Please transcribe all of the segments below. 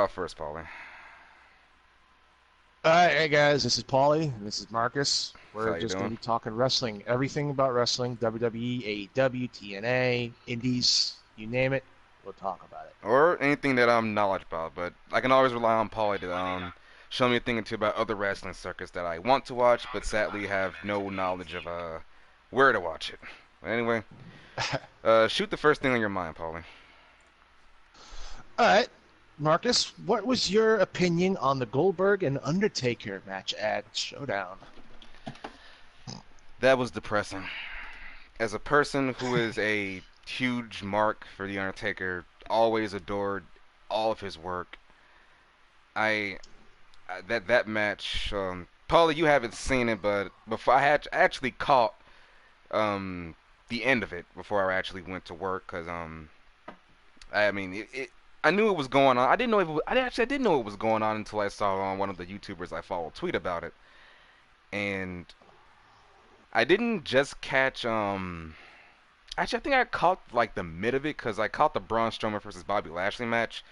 off first, Pauly. All right, hey guys, this is Pauly, and this is Marcus. So We're how you just going doing? to be talking wrestling, everything about wrestling, WWE, AEW, TNA, Indies, you name it, we'll talk about it. Or anything that I'm knowledgeable about, but I can always rely on Pauly to show me a thing or two about other wrestling circuits that I want to watch, but sadly have no knowledge of where to watch it. But anyway, shoot the first thing on your mind, Pauly. All right, Marcus, what was your opinion on the Goldberg and Undertaker match at Showdown? That was depressing. As a person who is a huge mark for the Undertaker, always adored all of his work. I that match, Paulie, you haven't seen it, but before I had actually caught the end of it before I actually went to work, cause I mean I knew it was going on. I didn't know if it was, I didn't know it was going on until I saw on one of the YouTubers I follow tweet about it, and I didn't just catch Actually, I think I caught like the mid of it because I caught the Braun Strowman versus Bobby Lashley match,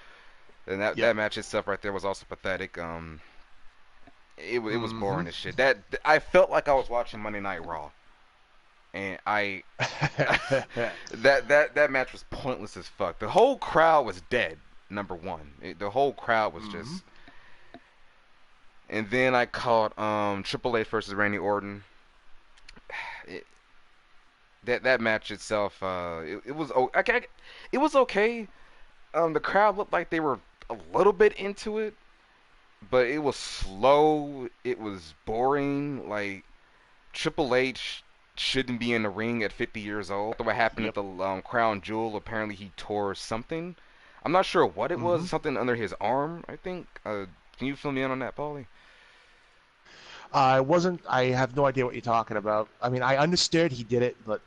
and that Yep. match itself right there was also pathetic. It was Mm-hmm. boring as shit. That I felt like I was watching Monday Night Raw, and I that match was pointless as fuck. The whole crowd was dead. Number one, the whole crowd was mm-hmm. just. And then I caught Triple H versus Randy Orton. It, that match itself, it was okay. It was okay. The crowd looked like they were a little bit into it, but it was slow. It was boring. Like Triple H shouldn't be in the ring at 50 years old. What happened at Yep. the Crown Jewel? Apparently, he tore something. I'm not sure what it Mm-hmm. was. Something under his arm, I think. Can you fill me in on that, Paulie? I have no idea what you're talking about. I mean, I understood he did it, but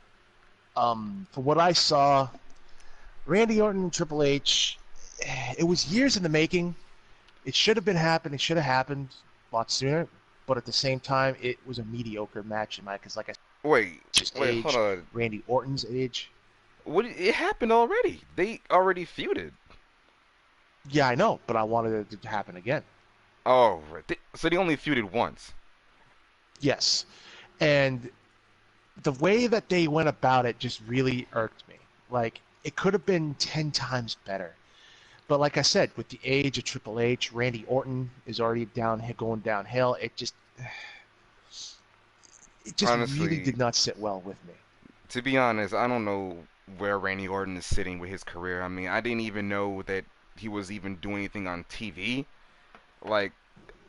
from what I saw, Randy Orton and Triple H, it was years in the making. It should have been happened. It should have happened a lot sooner. But at the same time, it was a mediocre match in my because, like I said, Wait, just wait, hold age, on. Randy Orton's age. What? It happened already. They already feuded. Yeah, I know, but I wanted it to happen again. Oh, right. So they only feuded once. Yes, and the way that they went about it just really irked me. Like it could have been 10 times better. But like I said, with the age of Triple H, Randy Orton is already going downhill. It just really Honestly, did not sit well with me. to be honest, I don't know where Randy Orton is sitting with his career. I mean, I didn't even know that he was even doing anything on TV. Like,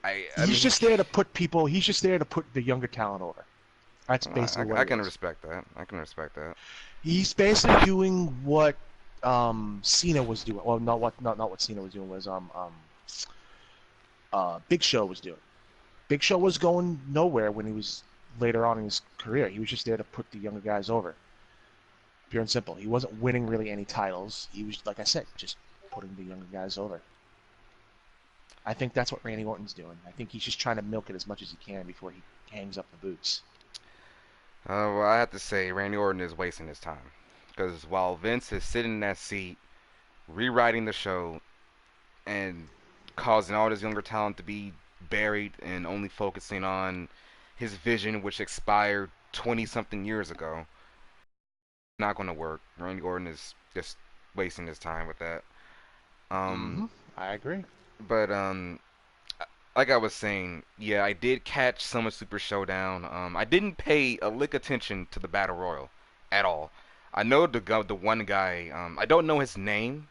I He's mean, just there to put people. He's just there to put the younger talent over. That's basically what I he can is. respect that. I can respect that. He's basically doing what Cena was doing. Well, not what Cena was doing was Big Show was doing. Big Show was going nowhere when he was later on in his career. He was just there to put the younger guys over. Pure and simple. He wasn't winning really any titles. He was, like I said, just putting the younger guys over. I think that's what Randy Orton's doing. I think he's just trying to milk it as much as he can before he hangs up the boots. Well, I have to say, Randy Orton is wasting his time. Because while Vince is sitting in that seat, rewriting the show, and causing all this younger talent to be buried and only focusing on his vision, which expired 20 something years ago, not going to work. Randy Orton is just wasting his time with that. Um, Mm-hmm. I agree. but like I was saying, yeah, I did catch Summer Super Showdown. I didn't pay a lick attention to the Battle Royal at all. I know the one guy. I don't know his name,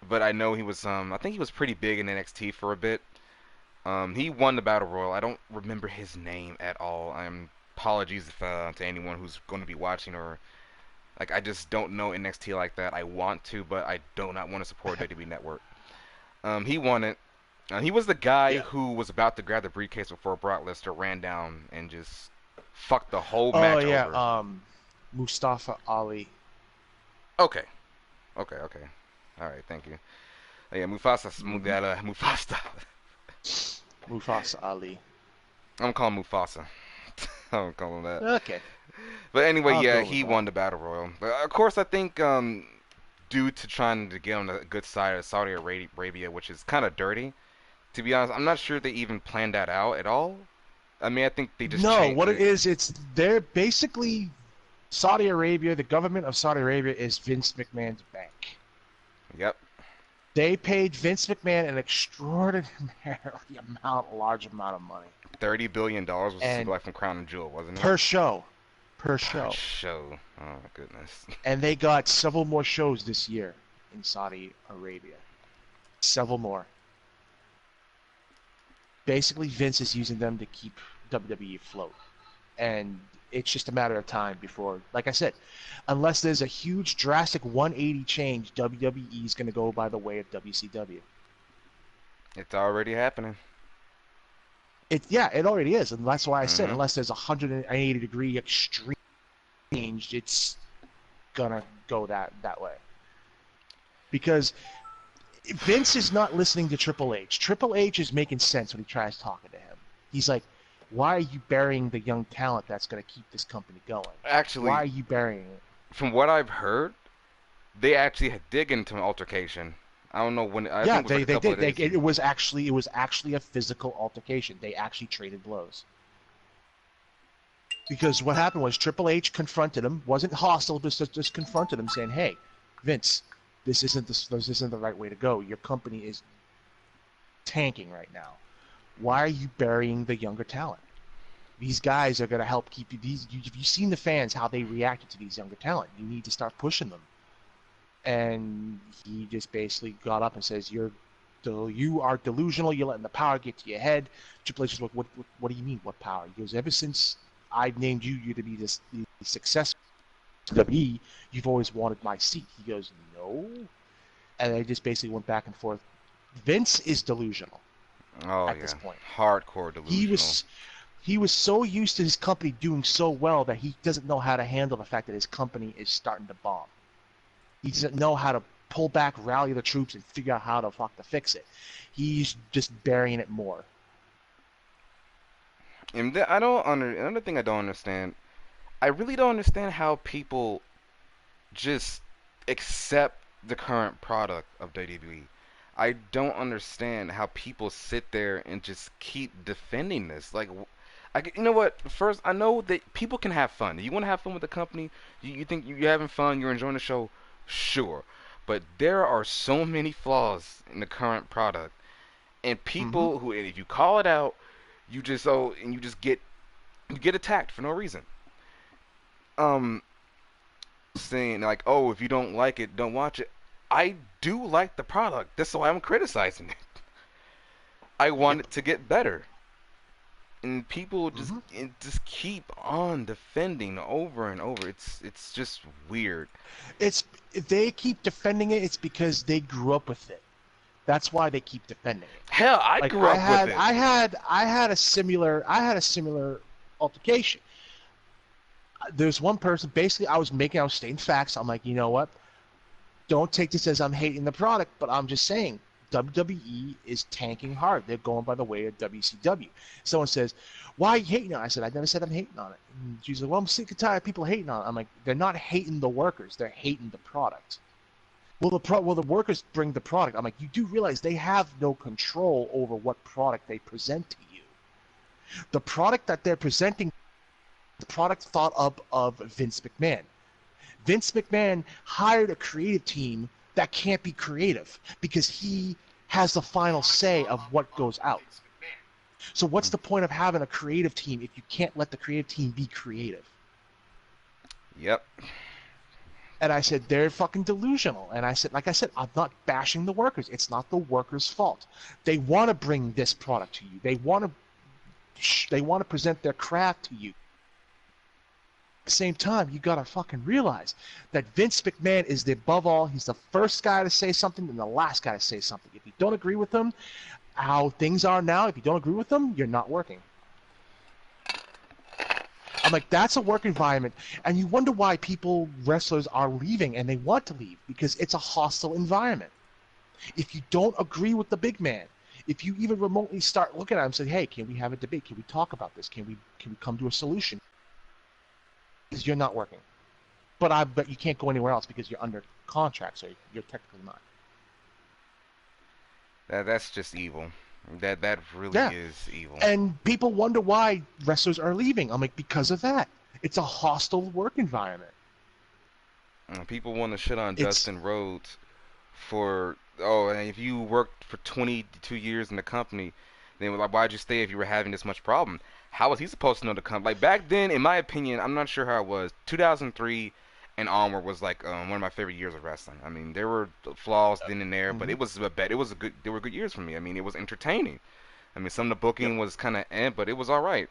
but I know he was. I think he was pretty big in NXT for a bit. He won the Battle Royal. I don't remember his name at all. I'm apologies if, to anyone who's going to be watching, or like I just don't know NXT like that. I want to, but I do not want to support WWE Network. He won it. He was the guy Yeah. who was about to grab the briefcase before Brock Lesnar ran down and just fucked the whole Oh match yeah. over. Mustafa Ali. Okay, okay. All right, thank you. Yeah, Mufasa, Mm-hmm. Mufasa. Mufasa Ali. I'm calling Mufasa. I'm calling that. Okay, But anyway, I'll yeah, go with he that. won the battle royal. But of course, I think due to trying to get on the good side of Saudi Arabia, which is kind of dirty. To be honest, I'm not sure they even planned that out at all. I mean, I think they just No, changed what it it. is, it's they're basically Saudi Arabia. The government of Saudi Arabia is Vince McMahon's bank. Yep, They paid Vince McMahon an extraordinarily large amount of money, $30 billion was and like from Crown and Jewel, wasn't it? per show, per Per show, show. Oh my goodness. and they got several more shows this year in Saudi Arabia. Several more. Basically, Vince is using them to keep WWE afloat, and it's just a matter of time before, like I said, unless there's a huge, drastic 180 change, WWE is going to go by the way of WCW. It's already happening. Yeah, it already is, and that's why I said Mhm. unless there's a 180-degree extreme change, it's gonna go that way. Because Vince is not listening to Triple H. Triple H is making sense when he tries talking to him. He's like, "Why are you burying the young talent that's gonna keep this company going? Why Actually, are you burying it?" from what I've heard, they actually did get into an altercation. I don't know when. I think Yeah, it was like they a they couple of did. days. It was actually a physical altercation. They actually traded blows. Because what happened was Triple H confronted him, wasn't hostile, just confronted him, saying, "Hey, Vince, this isn't the right way to go. Your company is tanking right now. Why are you burying the younger talent? These guys are going to help keep you. Have you seen the fans how they reacted to these younger talent? You need to start pushing them." And he just basically got up and says, You are delusional. You're letting the power get to your head." Triple H is like, what do you mean? What power?" He goes, "Ever since I've named you to be the success of WWE, you've always wanted my seat." He goes, "No." And they just basically went back and forth. Vince is delusional Oh at this yeah, point. hardcore He delusional. was he was so used to his company doing so well that he doesn't know how to handle the fact that his company is starting to bomb. He doesn't know how to pull back, rally the troops, and figure out how to fuck to fix it. He's just burying it more. And I don't another thing I don't understand. I really don't understand how people just accept the current product of WWE. I don't understand how people sit there and just keep defending this. Like, you know what? First, I know that people can have fun. You want to have fun with the company. You think you're having fun. You're enjoying the show. Sure, but there are so many flaws in the current product, and Mm-hmm. people who, if you call it out, you just get attacked for no reason. Um, saying like, "Oh, if you don't like it, don't watch it." I do like the product. That's why I'm criticizing it. I want Yep. it to get better, and people Mm-hmm. just keep on defending over and over. It's just weird. It's If they keep defending it, it's because they grew up with it. That's why they keep defending it. Hell, I Like grew up with it. I had a similar altercation. There's one person, basically I was stating facts. I'm like, you know what? Don't take this as I'm hating the product, but I'm just saying WWE is tanking hard. They're going by the way of WCW. Someone says, "Why are you hating on it?" I said, "I never said I'm hating on it." And she's like, "Well, I'm sick and tired of people hating on it." I'm like, "They're not hating the workers. They're hating the product." Well, the workers bring the product. I'm like, you do realize they have no control over what product they present to you. The product that they're presenting, the product thought up of Vince McMahon. Vince McMahon hired a creative team that can't be creative because he has the final say of what goes out. So what's the point of having a creative team if you can't let the creative team be creative? Yep. And I said, they're fucking delusional. And I said, like I said, I'm not bashing the workers. It's not the workers' fault. They want to bring this product to you. They want to present their craft to you. At the same time, you gotta fucking realize that Vince McMahon is the above all. He's the first guy to say something and the last guy to say something. If you don't agree with him, how things are now, if you don't agree with them, you're not working. I'm like, that's a work environment. And you wonder why wrestlers are leaving and they want to leave because it's a hostile environment. If you don't agree with the big man, if you even remotely start looking at him and say, "Hey, can we have a debate? Can we talk about this? Can we come to a solution?" Because you're not working. but you can't go anywhere else because you're under contract, so you're technically not. That's just evil. That really Yeah, is evil. and people wonder why wrestlers are leaving. I'm like, because of that. It's a hostile work environment. People want to shit on It's Dustin Rhodes for, oh, and if you worked for 22 years in the company, then like, why'd you stay if you were having this much problem? How was he supposed to know the company? Like back then, in my opinion, I'm not sure how it was. 2003 and onward was like one of my favorite years of wrestling. I mean, there were flaws then and there, but mm-hmm. it was a bet. It was a good. There were good years for me. I mean, it was entertaining. I mean, some of the Yep. booking was kind of but it was all right.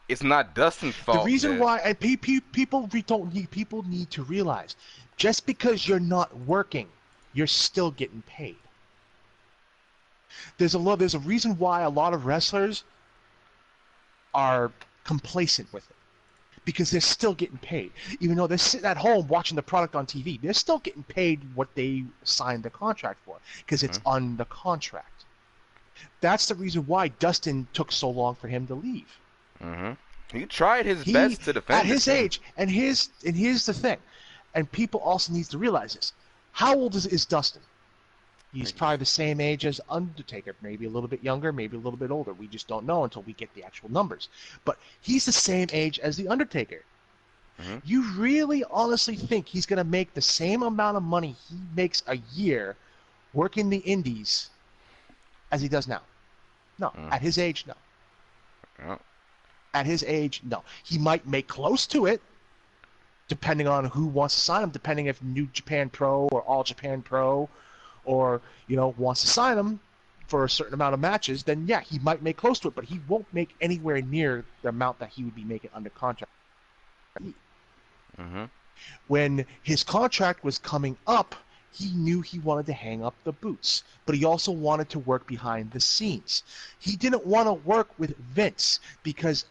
It's not Dustin's The fault reason that. why and people need to realize, just because you're not working, you're still getting paid. There's a reason why a lot of wrestlers are complacent with it because they're still getting paid. Even though they're sitting at home watching the product on TV, they're still getting paid what they signed the contract for because it's Mhm. on the contract. That's the reason why Dustin took so long for him to leave. Mhm. He tried his He, best to at defend it his too. age, and here's the thing, and people also need to realize this. How old is Dustin? He's Like, probably the same age as Undertaker, maybe a little bit younger, maybe a little bit older. We just don't know until we get the actual numbers. But he's the same age as the Undertaker. mhm. You really honestly think he's going to make the same amount of money he makes a year working the indies as he does now? No. Mm. At his age, no. Yeah. At his age, no. He might make close to it, depending on who wants to sign him, depending if New Japan Pro or All Japan Pro or, wants to sign him for a certain amount of matches, then yeah, he might make close to it, but he won't make anywhere near the amount that he would be making under contract. Mhm. When his contract was coming up, he knew he wanted to hang up the boots, but he also wanted to work behind the scenes. He didn't want to work with Vince because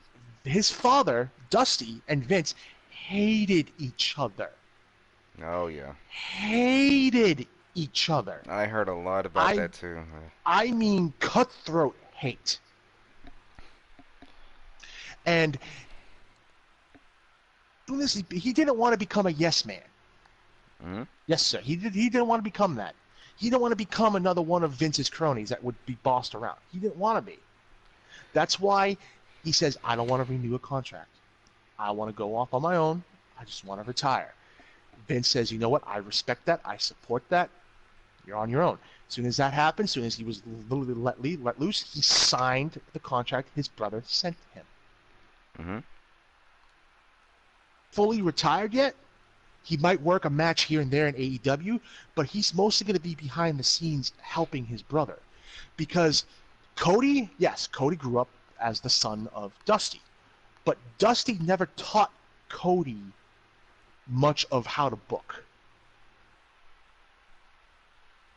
his father, Dusty, and Vince hated each other. Oh yeah. Hated each other. I heard a lot about I that too. I mean cutthroat hate. And he didn't want to become a yes man. Mhm. Yes, sir. He didn't want to become that. He didn't want to become another one of Vince's cronies that would be bossed around. He didn't want to be. That's why he says, I don't want to renew a contract. I want to go off on my own. I just want to retire. Vince says, you know what? I respect that. I support that. You're on your own. As soon as that happened, as soon as he was literally let loose, he signed the contract his brother sent him. Mhm. Fully retired yet? He might work a match here and there in AEW, but he's mostly going to be behind the scenes helping his brother. Because Cody, yes, Cody grew up as the son of Dusty, but Dusty never taught Cody much of how to book.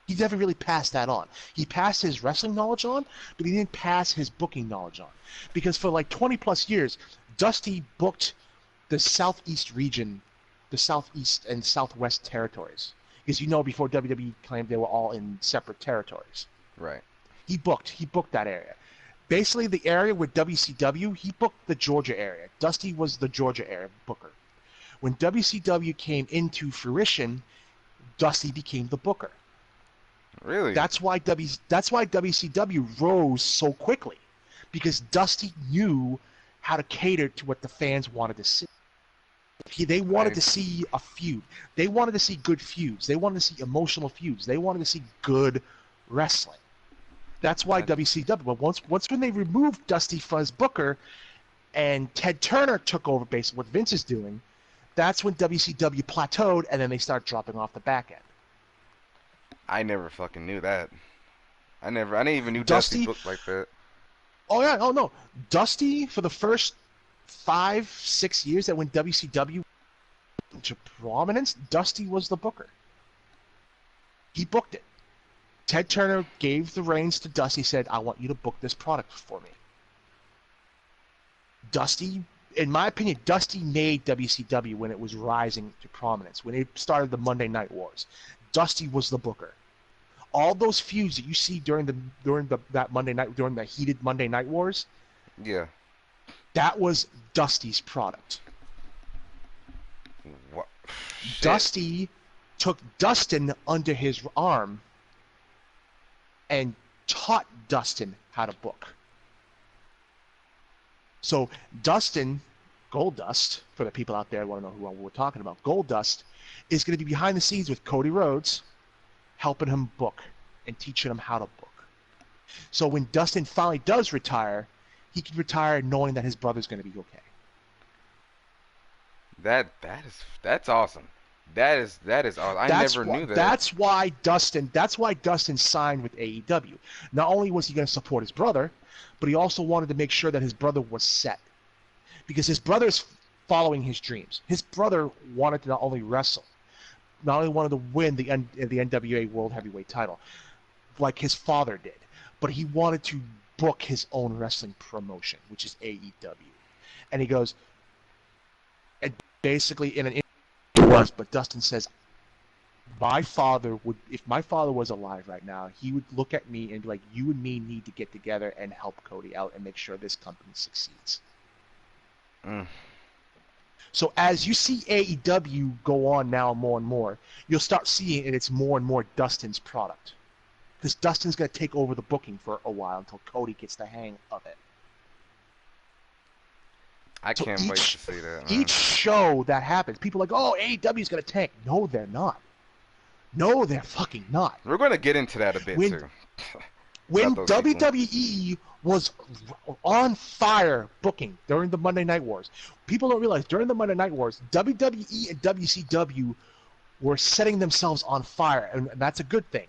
He never really passed that on. He passed his wrestling knowledge on, but he didn't pass his booking knowledge on. Because for like 20 plus years, Dusty booked the Southeast region, the Southeast and Southwest territories. Because before WWE claimed they were all in separate territories. Right. He booked that area. Basically, the area with WCW, he booked the Georgia area. Dusty was the Georgia area booker. When WCW came into fruition, Dusty became the booker. Really? That's why WCW rose so quickly, because Dusty knew how to cater to what the fans wanted to see. They wanted I to see a feud. They wanted to see good feuds. They wanted to see emotional feuds. They wanted to see good wrestling. That's why I WCW. But once when they removed Dusty Fuzz Booker and Ted Turner took over basically what Vince is doing, that's when WCW plateaued and then they start dropping off the back end. I never fucking knew that. I didn't even knew Dusty Dusty, booked like that. oh yeah, oh no, Dusty for the first 5, 6 years that when WCW to prominence, Dusty was the booker. He booked it. Ted Turner gave the reins to Dusty, said, I want you to book this product for me. Dusty, in my opinion, Dusty made WCW when it was rising to prominence, when it started the Monday Night Wars. Dusty was the booker. All those feuds that you see during that Monday night, during the heated Monday Night Wars, Yeah. that was Dusty's product. What? Shit. Dusty took Dustin under his arm and taught Dustin how to book. So Dustin, Goldust, for the people out there who want to know who we're talking about, Goldust is going to be behind the scenes with Cody Rhodes, helping him book and teaching him how to book. So when Dustin finally does retire, he can retire knowing that his brother's going to be okay. That's awesome. That is awesome. I That's never why knew that. that's why Dustin signed with AEW. Not only was he going to support his brother, but he also wanted to make sure that his brother was set because his brother's following his dreams. His brother wanted to not only wrestle, not only wanted to win the NWA World Heavyweight title like his father did, but he wanted to book his own wrestling promotion, which is AEW. And he goes, and basically in an interview was, but Dustin says, my father would, if my father was alive right now, he would look at me and be like, you and me need to get together and help Cody out and make sure this company succeeds. Mm. So as you see AEW go on now more and more, you'll start seeing it's more and more Dustin's product. Because Dustin's going to take over the booking for a while until Cody gets the hang of it. I So can't wait to see that, each man. show that happens, people are like, oh, AEW's going to tank. No, they're not. No, they're fucking not. We're going to get into that a bit When too. About when those people. WWE was on fire booking during the Monday Night Wars, people don't realize during the Monday Night Wars, WWE and WCW were setting themselves on fire, and that's a good thing.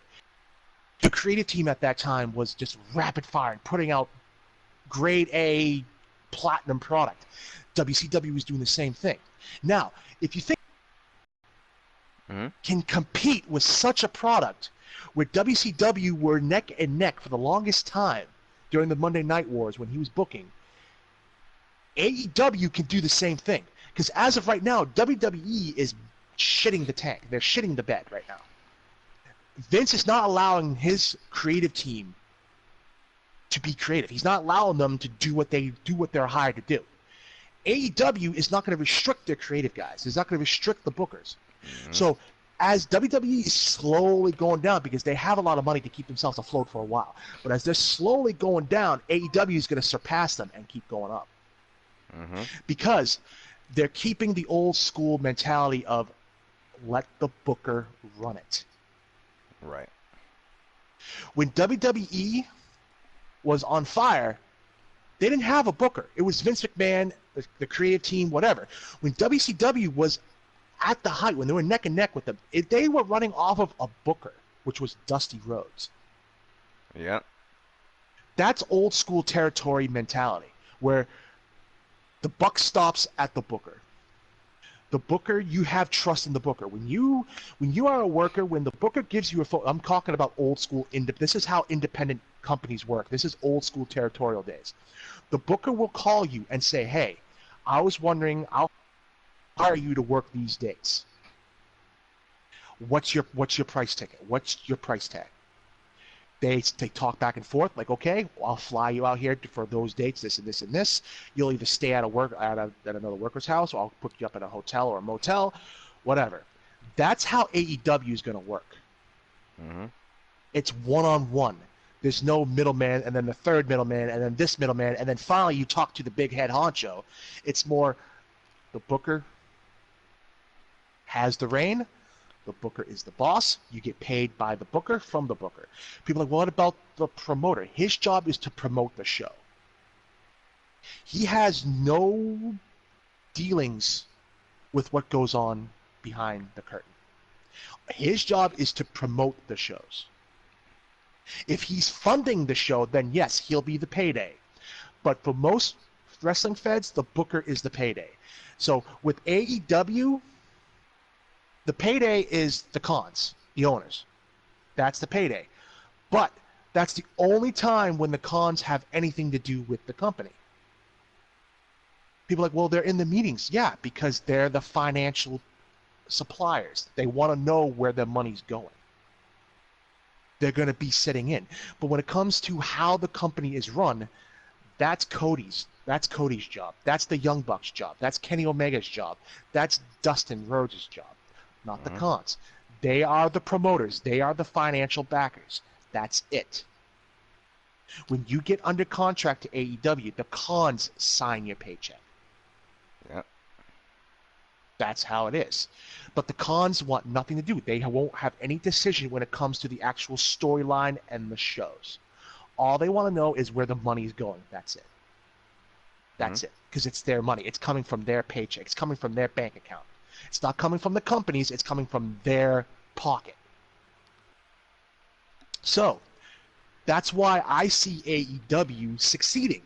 The creative team at that time was just rapid fire and putting out grade A platinum product. WCW was doing the same thing. Now, if you think Hmm. can compete with such a product where WCW were neck and neck for the longest time during the Monday Night Wars when he was booking, AEW can do the same thing. Because as of right now, WWE is shitting the tank. They're shitting the bed right now. Vince is not allowing his creative team to be creative. He's not allowing them to do what they're hired to do. AEW is not going to restrict their creative guys. He's not going to restrict the bookers. Hmm. So as WWE is slowly going down because they have a lot of money to keep themselves afloat for a while, but as they're slowly going down, AEW is going to surpass them and keep going up Hmm. because they're keeping the old school mentality of let the booker run it. Right. When WWE was on fire, they didn't have a booker. It was Vince McMahon, the creative team, whatever. When WCW was at the height, when they were neck and neck with them, they were running off of a booker, which was Dusty Rhodes. Yeah. That's old school territory mentality, where the buck stops at the booker. The booker, you have trust in the booker. When you are a worker, when the booker gives you a phone, I'm talking about old school. This is how independent companies work. This is old school territorial days. The booker will call you and say, "Hey, I was wondering, I'll hire you to work these days. What's your price ticket? What's your price tag?" They talk back and forth, like, okay, well, I'll fly you out here for those dates, this and this and this. You'll either stay at another worker's house, or I'll put you up in a hotel or a motel, whatever. That's how AEW is going to work. Hmm. It's one-on-one. There's no middleman, and then the third middleman, and then this middleman, and then finally you talk to the big head honcho. It's more the booker has the reign. The booker is the boss. You get paid by the booker from the booker. People are like, well, what about the promoter? His job is to promote the show. He has no dealings with what goes on behind the curtain. His job is to promote the shows. If he's funding the show, then yes, he'll be the payday. But for most wrestling feds, the booker is the payday. So with AEW, the payday is the cons, the owners. That's the payday. But that's the only time when the cons have anything to do with the company. People are like, well, they're in the meetings. Yeah, because they're the financial suppliers. They want to know where their money's going. They're going to be sitting in. But when it comes to how the company is run, That's Cody's. That's Cody's job. That's the Young Bucks' job. That's Kenny Omega's job. That's Dustin Rhodes' job, not the Hmm. cons. They are the promoters. They are the financial backers. That's it. When you get under contract to AEW, the cons sign your paycheck. Yep. That's how it is. But the cons want nothing to do. They won't have any decision when it comes to the actual storyline and the shows. All they want to know is where the money's going. That's it. Hmm. That's it. Because it's their money. It's coming from their paycheck. It's coming from their bank account. It's not coming from the companies. It's coming from their pocket. So that's why I see AEW succeeding.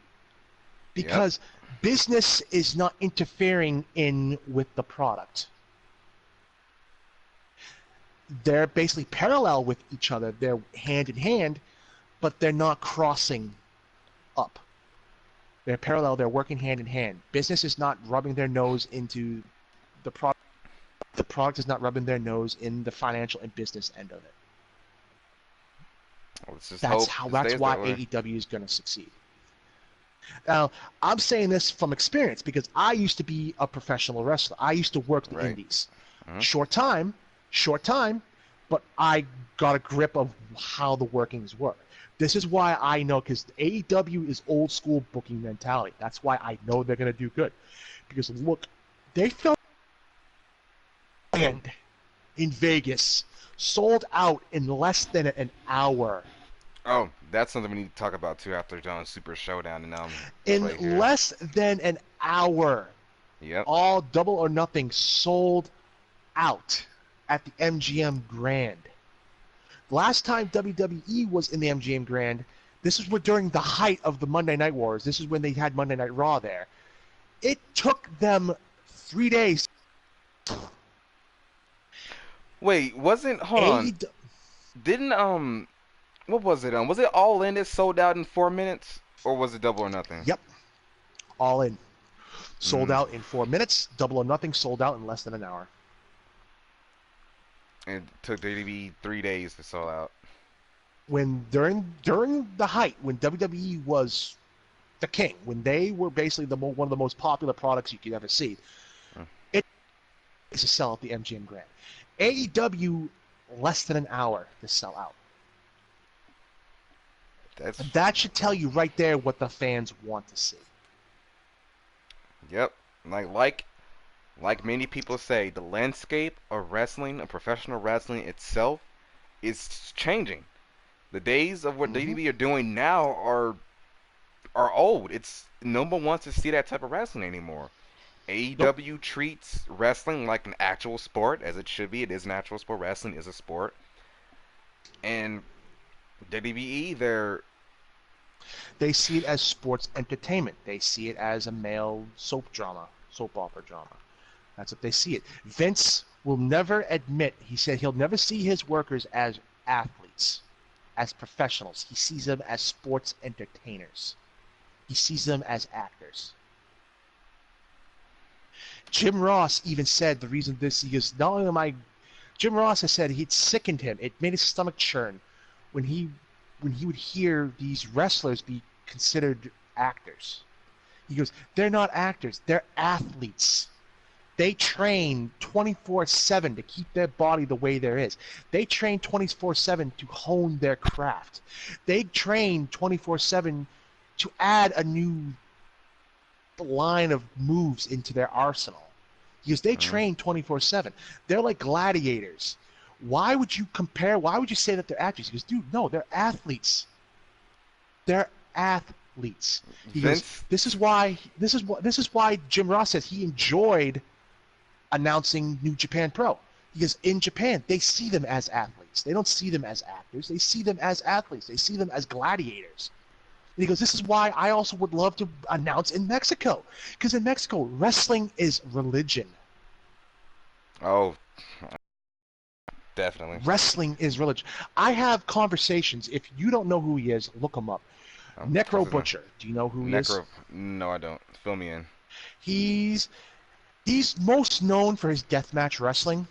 Yep. Because business is not interfering in with the product. They're basically parallel with each other. They're hand in hand, but they're not crossing up. They're parallel. They're working hand in hand. Business is not rubbing their nose into the product. The product is not rubbing their nose in the financial and business end of it. Let's just That's hope how. it That's stays why that way. AEW is going to succeed. Now, I'm saying this from experience because I used to be a professional wrestler. I used to work the Right. indies. Hmm. Short time, but I got a grip of how the workings work. This is why I know, because AEW is old school booking mentality. That's why I know they're going to do good. Because look, they filmed in Vegas, sold out in less than an hour. Oh, that's something we need to talk about too after John's Super Showdown and In play here. less than an hour, Yep. all Double or Nothing sold out at the MGM Grand. Last time WWE was in the MGM Grand, this is during the height of the Monday Night Wars. This is when they had Monday Night Raw there. It took them 3 days. Wait, wasn't hold on. AEW, Didn't what was it? Was it All In that sold out in 4 minutes, or was it Double or Nothing? yep, all in. Sold Mm. out in 4 minutes. Double or Nothing sold out in less than an hour. It took WWE 3 days to sell out. When during the height, when WWE was the king, when they were basically one of the most popular products you could ever see, Mm. it is to sell at the MGM Grand. AEW less than an hour to sell out. That's And that should tell you right there what the fans want to see. yep. Like many people say, the landscape of wrestling, of professional wrestling itself, is changing. The days of what Mm-hmm. WWE are doing now are old. It's no one wants to see that type of wrestling anymore. Nope. AEW treats wrestling like an actual sport, as it should be. It is an actual sport. Wrestling is a sport. And WWE, they're They see it as sports entertainment. They see it as a male soap opera drama. That's what they see it. Vince will never admit, he said he'll never see his workers as athletes, as professionals. He sees them as sports entertainers. He sees them as actors. Jim Ross even said the reason this, he goes, not only am I, Jim Ross has said it sickened him. It made his stomach churn when he would hear these wrestlers be considered actors. He goes, they're not actors, they're athletes. They train 24/7 to keep their body the way there is. They train 24/7 to hone their craft. They train 24/7 to add a new line of moves into their arsenal. Because they mm, train 24/7. They're like gladiators. Why would you compare? Why would you say that they're actors? He goes, dude, no, they're athletes. They're athletes. He goes, Vince. this is why Jim Ross says he enjoyed announcing New Japan Pro. Because in Japan, they see them as athletes. They don't see them as actors. They see them as athletes. They see them as gladiators. And he goes, this is why I also would love to announce in Mexico. Because in Mexico, wrestling is religion. Oh, definitely. Wrestling is religion. I have conversations. If you don't know who he is, look him up. What's Necro his name? Butcher. Do you know who he is? Necro. No, I don't. Fill me in. He's he's most known for his deathmatch wrestling,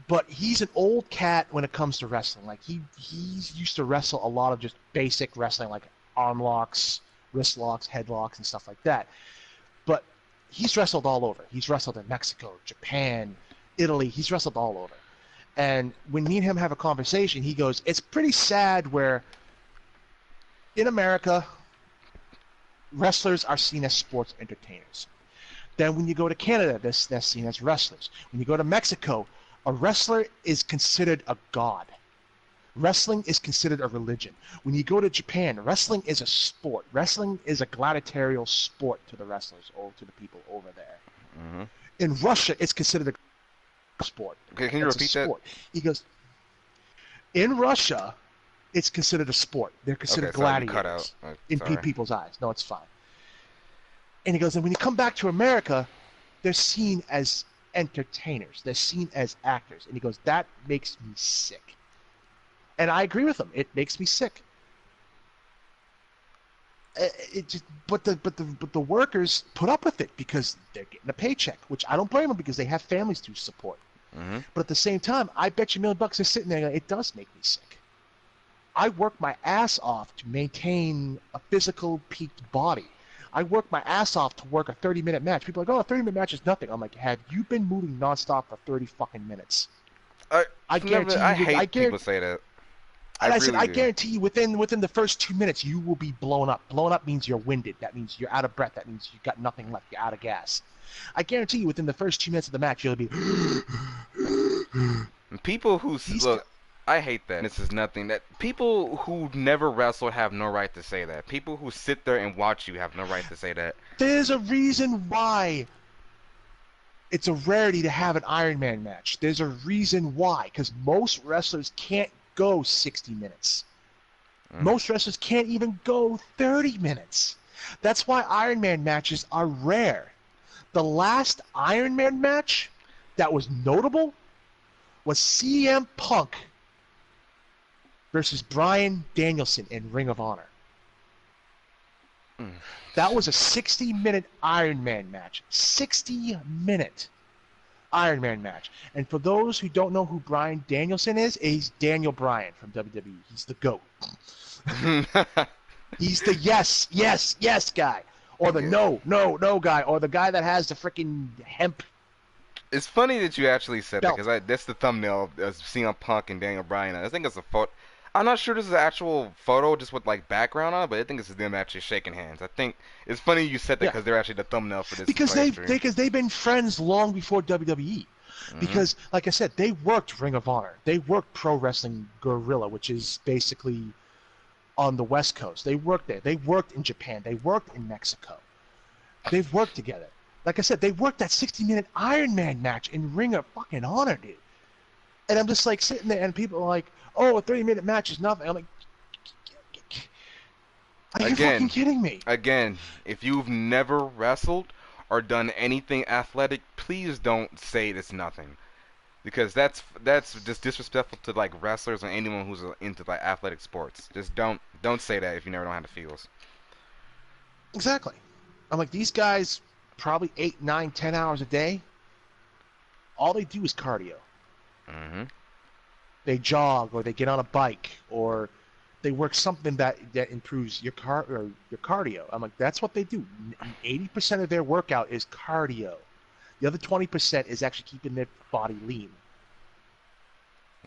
but he's an old cat when it comes to wrestling. Like he's used to wrestle a lot of just basic wrestling, like arm locks, wrist locks, headlocks, and stuff like that. But he's wrestled all over. He's wrestled in Mexico, Japan, Italy. He's wrestled all over. And when me and him have a conversation, he goes, it's pretty sad where in America, wrestlers are seen as sports entertainers. Then when you go to Canada, they're seen as wrestlers. When you go to Mexico, a wrestler is considered a god. Wrestling is considered a religion. When you go to Japan, wrestling is a sport. Wrestling is a gladiatorial sport to the wrestlers or to the people over there. Mm-hmm. In Russia, it's considered a sport. Okay, can you repeat that? He goes, in Russia, it's considered a sport. They're considered gladiators in people's eyes. No, it's fine. And he goes, and when you come back to America, they're seen as entertainers. They're seen as actors. And he goes, that makes me sick. And I agree with him. It makes me sick. But the workers put up with it because they're getting a paycheck, which I don't blame them because they have families to support. Mm-hmm. But at the same time, I bet you $1,000,000 are sitting there going, it does make me sick. I work my ass off to maintain a physical peaked body. I work my ass off to work a 30-minute match. People are like, oh, a 30-minute match is nothing. I'm like, have you been moving nonstop for 30 fucking minutes? I guarantee you. I hate people say that. And I said, I guarantee you, within the first 2 minutes, you will be blown up. Blown up means you're winded. That means you're out of breath. That means you've got nothing left. You're out of gas. I guarantee you, within the first 2 minutes of the match, you'll be. People who look, I hate that. This is nothing. That people who never wrestled have no right to say that. People who sit there and watch you have no right to say that. There's a reason why. It's a rarity to have an Iron Man match. There's a reason why, because most wrestlers can't go 60 minutes. Most wrestlers can't even go 30 minutes. That's why Iron Man matches are rare. The last Iron Man match that was notable was CM Punk versus Bryan Danielson in Ring of Honor. That was a 60-minute Iron Man match. 60-minute Iron Man match. And for those who don't know who Bryan Danielson is, he's Daniel Bryan from WWE. He's the GOAT. He's the yes guy. Or the no guy. Or the guy that has the freaking hemp. It's funny that you actually said that, because that's the thumbnail of CM Punk and Daniel Bryan. I think it's a photo. I'm not sure this is an actual photo just with like background on it, but I think this is them actually shaking hands. I think it's funny you said that because they're actually the thumbnail for this. Because they've been friends long before WWE. Because, like I said, they worked Ring of Honor. They worked Pro Wrestling Guerrilla, which is basically on the West Coast. They worked there. They worked in Japan. They worked in Mexico. They've worked together. Like I said, they worked that 60-minute Iron Man match in Ring of fucking Honor, dude. And I'm just like sitting there, and people are like, "Oh, a 30-minute match is nothing." I'm like, "Are you fucking kidding me?" Again, if you've never wrestled or done anything athletic, please don't say it's nothing, because that's just disrespectful to like wrestlers or anyone who's into like athletic sports. Just don't say that if you never know how it feels. Exactly. I'm like, these guys probably 8, 9, 10 hours a day. All they do is cardio. Mm-hmm. They jog, or they get on a bike, or they work something that improves your cardio. I'm like, that's what they do. 80% of their workout is cardio. The other 20% is actually keeping their body lean.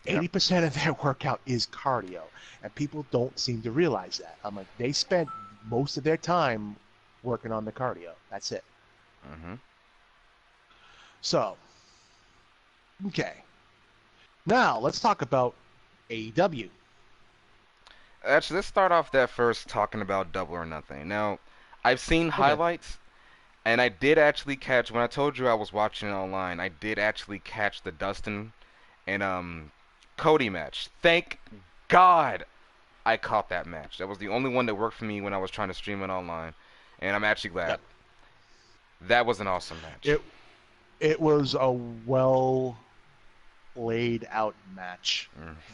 80% of their workout is cardio, and people don't seem to realize that. I'm like, they spent most of their time working on the cardio. That's it. Mm-hmm. So, okay. Now, let's talk about AEW. Actually, let's start off that first talking about Double or Nothing. Now, I've seen highlights, and I did actually catch, when I told you I was watching it online, I did actually catch the Dustin and Cody match. Thank God I caught that match. That was the only one that worked for me when I was trying to stream it online, and I'm actually glad. Yep. That was an awesome match. It was a well laid out match.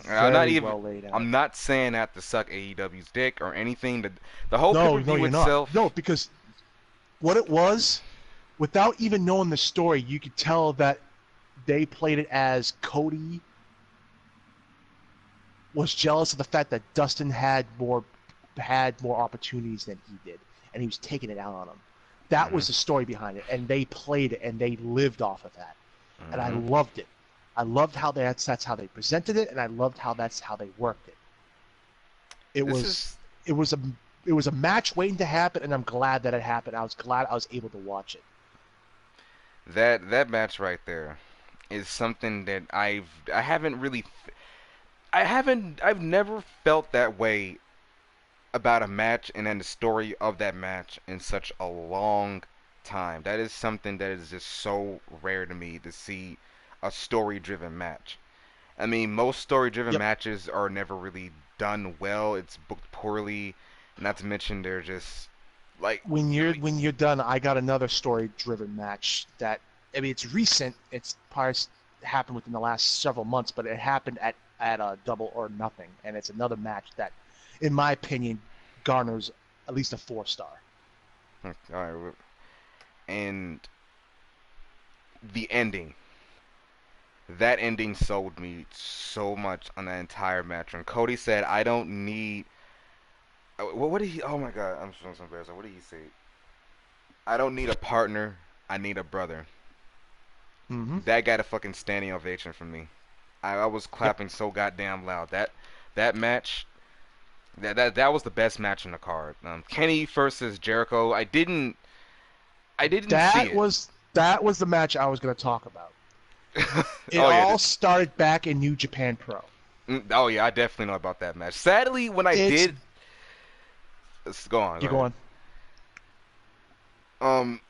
I'm not saying that to suck AEW's dick or anything. The whole pay-per-view itself. No, because what it was, without even knowing the story, you could tell that they played it as Cody was jealous of the fact that Dustin had more opportunities than he did, and he was taking it out on him. That Mhm. was the story behind it, and they played it and they lived off of that, and I Mhm. loved it. I loved how that's how they presented it, and I loved how that's how they worked it. It This was is it was a it was a match waiting to happen, and I'm glad that it happened. I was glad I was able to watch it. that match right there is something that I haven't really I've never felt that way about a match and then the story of that match in such a long time. That is something that is just so rare to me to see a story driven match. I mean, most story driven Yep. matches are never really done well. It's booked poorly. Not to mention they're just like I mean, When you're done, I got another story driven match that I mean it's recent. It's probably happened within the last several months, but it happened at a Double or Nothing, and it's another match that, in my opinion, garners at least a 4 star. all right, and the ending. That ending sold me so much on that entire match. When Cody said, "I don't need," what did he? Oh my god, I'm so embarrassed. What did he say? I don't need a partner. I need a brother. Mm-hmm. That got a fucking standing ovation from me. I was Yep. clapping so goddamn loud. That match. That was the best match in the card. Kenny versus Jericho. I didn't see it. That was the match I was going to talk about. It Oh yeah. all started back in New Japan Pro. Oh yeah. I definitely know about that match. Sadly, when I It's did, go on. Go you go ahead. on. Um,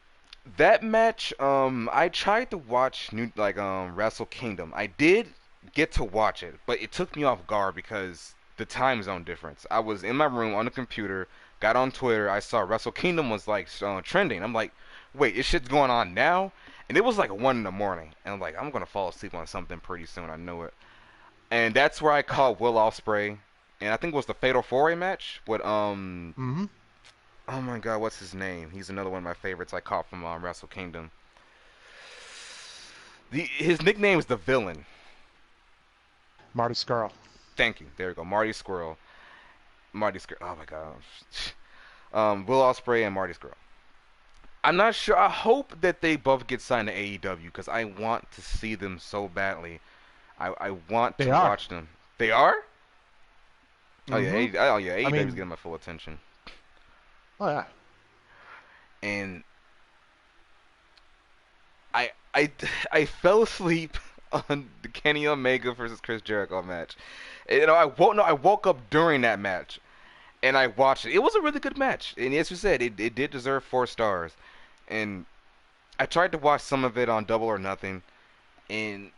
that match. I tried to watch new Wrestle Kingdom. I did get to watch it, but it took me off guard because the time zone difference. I was in my room on the computer, got on Twitter. I saw Wrestle Kingdom was like trending. I'm like, wait, this shit's going on now, and it was like 1 in the morning, and I'm like, I'm gonna fall asleep on something pretty soon. I know it, and that's where I caught Will Ospreay, and I think it was the Fatal 4-Way match with Mm-hmm. oh my god, what's his name? He's another one of my favorites I caught from Wrestle Kingdom. His nickname is the Villain. Marty Scurll. Thank you. There you go. Marty Squirrel. Marty Squirrel. Oh my god. Will Ospreay and Marty Squirrel. I'm not sure. I hope that they both get signed to AEW because I want to see them so badly. I want They to are. watch them. They are? Oh yeah. Mm-hmm. Oh yeah. I AEW's mean, getting my full attention. oh yeah. And I I I fell asleep on the Kenny Omega versus Chris Jericho match. You know, I woke up during that match and I watched it. It was a really good match, and as you said, it did deserve 4 stars. And I tried to watch some of it on Double or Nothing, and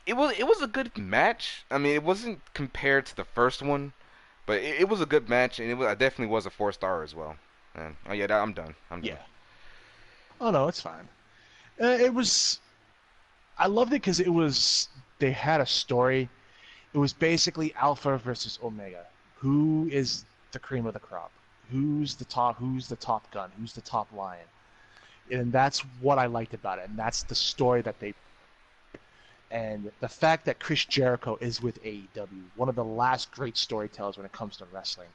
it was a good match. I mean, it wasn't compared to the first one, but it was a good match, and it definitely was a 4 star as well. And oh yeah, I'm done. I'm done. Yeah. Oh no, it's fine. It was. I loved it because it was. They had a story. It was basically Alpha versus Omega. Who is the cream of the crop? Who's the top? Who's the top gun? Who's the top lion? And that's what I liked about it. And that's the story that they. And the fact that Chris Jericho is with AEW, one of the last great storytellers when it comes to wrestling.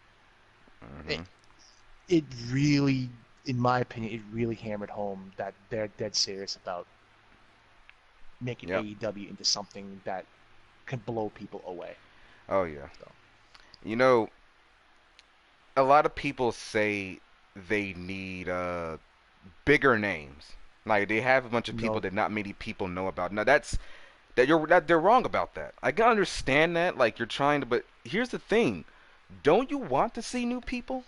It, Hmm. it really, in my opinion, it really hammered home that they're dead serious about making Yep. AEW into something that can blow people away. Oh yeah. So You know, a lot of people say they need bigger names. Like they have a bunch of people no, that not many people know about. Now they're wrong about that. I can understand that. Like you're trying to, but here's the thing: don't you want to see new people?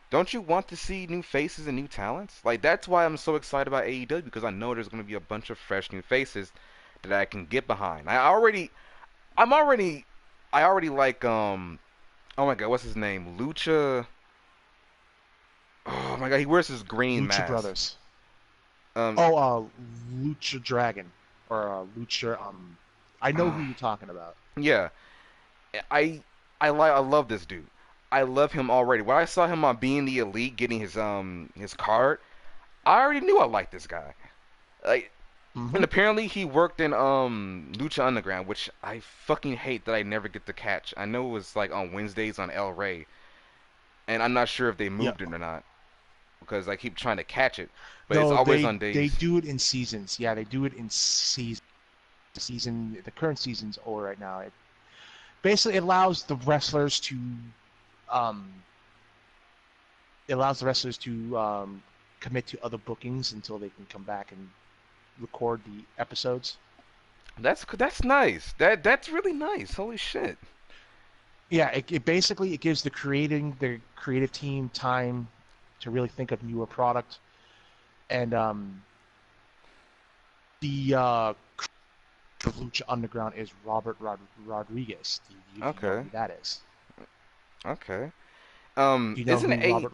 Don't you want to see new faces and new talents? Like that's why I'm so excited about AEW because I know there's going to be a bunch of fresh new faces that I can get behind. I'm already, I already like oh my god, what's his name? Lucha. Oh my god, he wears his green Lucha mask. Brothers. Um, Oh, Lucha Dragon or Lucha. I know who uh, you're talking about. yeah, I I love this dude. I love him already. When I saw him on Being the Elite getting his card, I already knew I liked this guy. Like, and Mm-hmm. apparently he worked in Lucha Underground, which I fucking hate that I never get to catch. I know it was like on Wednesdays on El Rey, and I'm not sure if they Yep. moved it or not. because I keep trying to catch it, but it's No, always on they days. do it in seasons. Yeah, they do it in season. The current season's over right now. It basically allows the wrestlers to um, it allows the wrestlers to commit to other bookings until they can come back and record the episodes. That's nice. That's really nice. Holy shit. Yeah, it basically it gives the creative team time to really think of newer product. And the Lucha Underground is Rodriguez. Do you know Okay. who that is? Okay. Do you know Isn't who a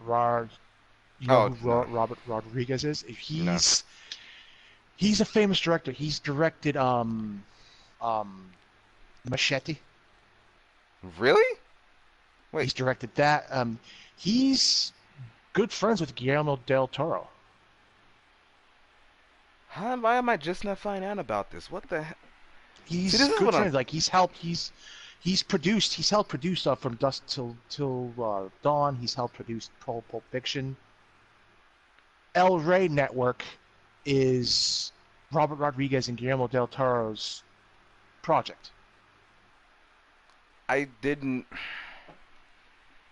You know oh who no Robert Rodriguez is? no He's a famous director. He's directed um Machete. really? Wait, He's directed that. He's good friends with Guillermo del Toro. why am I just not finding out about this? What the heck? See, He's this is good what I'm. friends. Like he's helped produce from dusk till dawn. He's helped produce Pulp Fiction. El Rey Network is Robert Rodriguez and Guillermo del Toro's project. I didn't.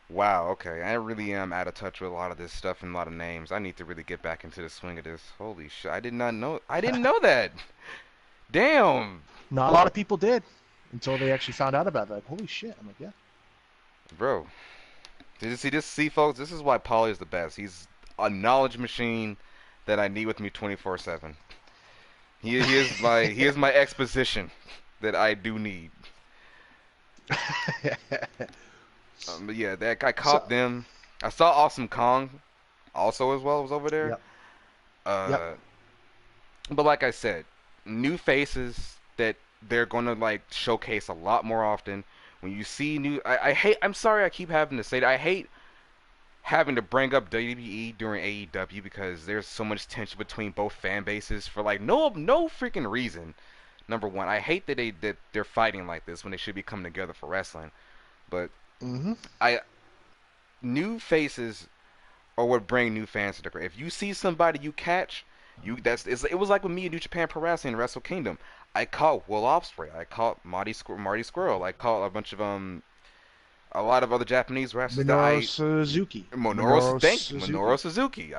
Wow. Okay, I really am out of touch with a lot of this stuff and a lot of names. I need to really get back into the swing of this. Holy shit! I did not know. I didn't know that. Damn, Not a lot of people did until they actually found out about it. Like, holy shit! I'm like, yeah. bro. Did you see this? See, folks, this is why Pauly is the best. He's a knowledge machine that I need with me 24/7. He is my exposition that I do need. But yeah, that I caught So, them. I saw Awesome Kong also as well was over there. yep, yep. Uh, but like I said, new faces that they're gonna like showcase a lot more often. When you see new, I hate. I'm sorry, I keep having to say that. I hate having to bring up WWE during AEW because there's so much tension between both fan bases for like no freaking reason. Number one, I hate that they're fighting like this when they should be coming together for wrestling. But Mm-hmm. I new faces or what bring new fans to the crowd. If you see somebody you catch, it was like with me in New Japan Pro Wrestling and Wrestle Kingdom. I caught Will Ospreay. I caught Marty Squirrel. I caught a bunch of a lot of other Japanese wrestlers that Minoru I Suzuki. Minoru Minoru thank you Minoru Suzuki. Suzuki.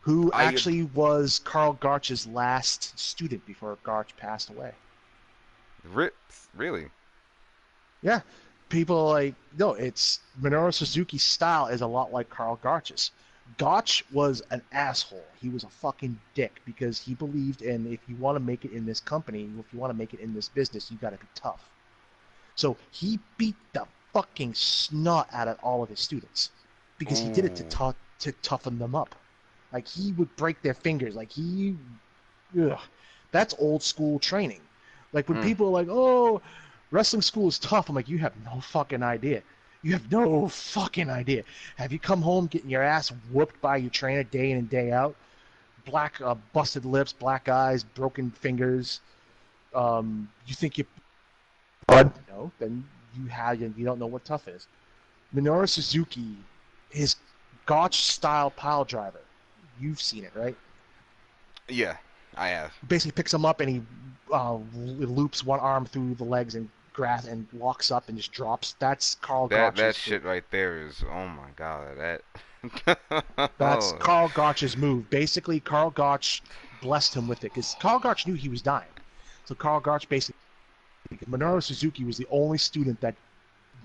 Who I actually was Carl Garch's last student before Garch passed away. ri- really Yeah, people like no, it's Minoru Suzuki's style is a lot like Carl Garch's. Gotch was an asshole. He was a fucking dick because he believed in if you want to make it in this company, if you want to make it in this business, you got to be tough. So he beat the fucking snot out of all of his students because he did it ooh to toughen them up. Like he would break their fingers. Ugh, that's old school training. Like when mm, people are like, "Oh, wrestling school is tough," I'm like, "You have no fucking idea. You have no fucking idea. Have you come home getting your ass whooped by your trainer day in and day out? Black, busted lips, black eyes, broken fingers. You think you no? Then you don't know what tough is. Minoru Suzuki, his Gotch style pile driver. You've seen it, right? yeah I have Basically picks him up and he loops one arm through the legs and grass and locks up and just drops. That's Carl that Gotch's move. shit right there is oh my god that That's oh Carl Gotch's move. Basically, Carl Gotch blessed him with it because Carl Gotch knew he was dying. So Carl Gotch basically, Minoru Suzuki was the only student that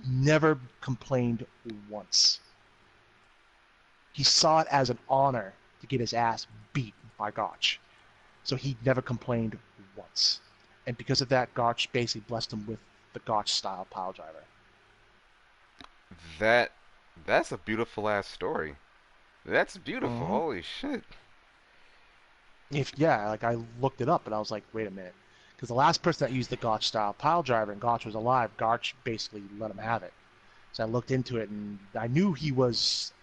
never complained once. He saw it as an honor to get his ass beat by Gotch. So he never complained once. And because of that, Gotch basically blessed him with the Gotch style pile driver. that that's a beautiful ass story. That's beautiful. Mm-hmm. Holy shit. Like I looked it up and I was like, wait a minute. Because the last person that used the Gotch style pile driver and Gotch was alive, Gotch basically let him have it. So I looked into it and I knew he was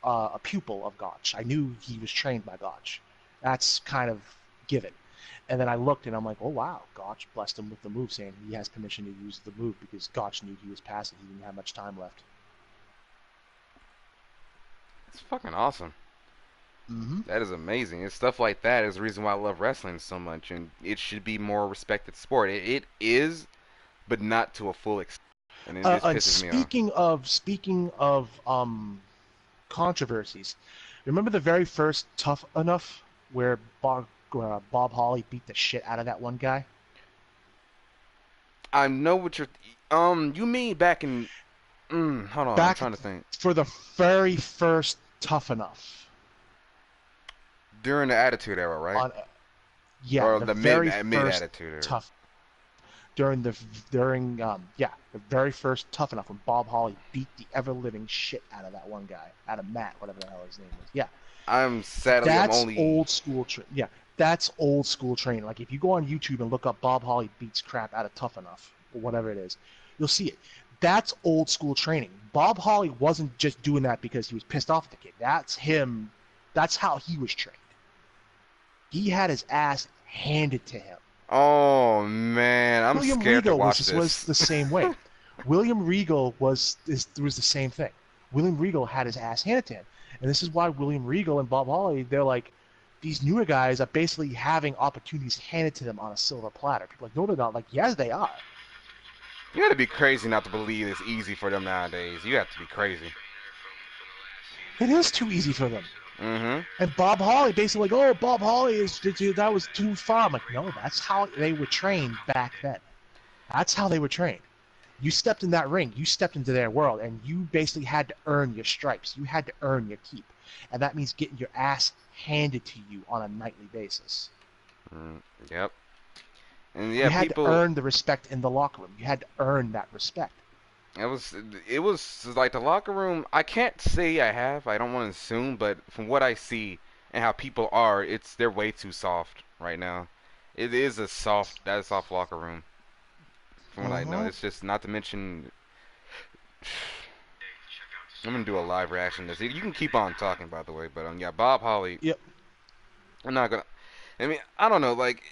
a pupil of Gotch. I knew he was trained by Gotch. That's kind of given. And then I looked and I'm like, oh wow, Gotch blessed him with the move, saying he has permission to use the move because Gotch knew he was passing. He didn't have much time left. It's fucking awesome. Mm-hmm. That is amazing. It's stuff like that is the reason why I love wrestling so much, and it should be more respected sport. It is, but not to a full extent, and it just And pisses me off. speaking of controversies, remember the very first Tough Enough where Bob Holly beat the shit out of that one guy? I know what you're. You mean back in? Hold on, I'm Back trying to think. for the very first Tough Enough During the Attitude Era, right? on yeah, Or the the mid very mid first Attitude Era. Tough during the very first Tough Enough when Bob Holly beat the ever living shit out of that one guy, out of Matt, whatever the hell his name was. Yeah, I'm that's only. old school. Yeah, that's old school training. Like if you go on YouTube and look up Bob Holly beats crap out of Tough Enough or whatever it is, you'll see it. That's old school training. Bob Holly wasn't just doing that because he was pissed off at the kid. That's him. That's how he was trained. He had his ass handed to him. Oh man, I'm William scared to Regal watch was this. the same way. William Regal was the same thing. William Regal had his ass handed to him, and this is why William Regal and Bob Holly, they're like, these newer guys are basically having opportunities handed to them on a silver platter. People are like, no, they're not. Like, yes, they are. You gotta be crazy not to believe it's easy for them nowadays. You have to be crazy. It is too easy for them. Mm-hmm. And Bob Holly basically like, oh, Bob Holly that was too far. I'm like, no, that's how they were trained back then. That's how they were trained. You stepped in that ring, you stepped into their world, and you basically had to earn your stripes. You had to earn your keep. And that means getting your ass handed to you on a nightly basis. Yep. And You yeah, had to people. earn the respect in the locker room. You had to earn that respect. It was. It was like the locker room. I can't say I have. I don't want to assume, but from what I see and how people are, they're way too soft right now. It is a soft locker room. From what I know, Uh-huh. it's just not to mention. I'm gonna do a live reaction to this. You can keep on talking, by the way, but yeah, Bob Holly. Yep. I'm not gonna. I mean, I don't know. Like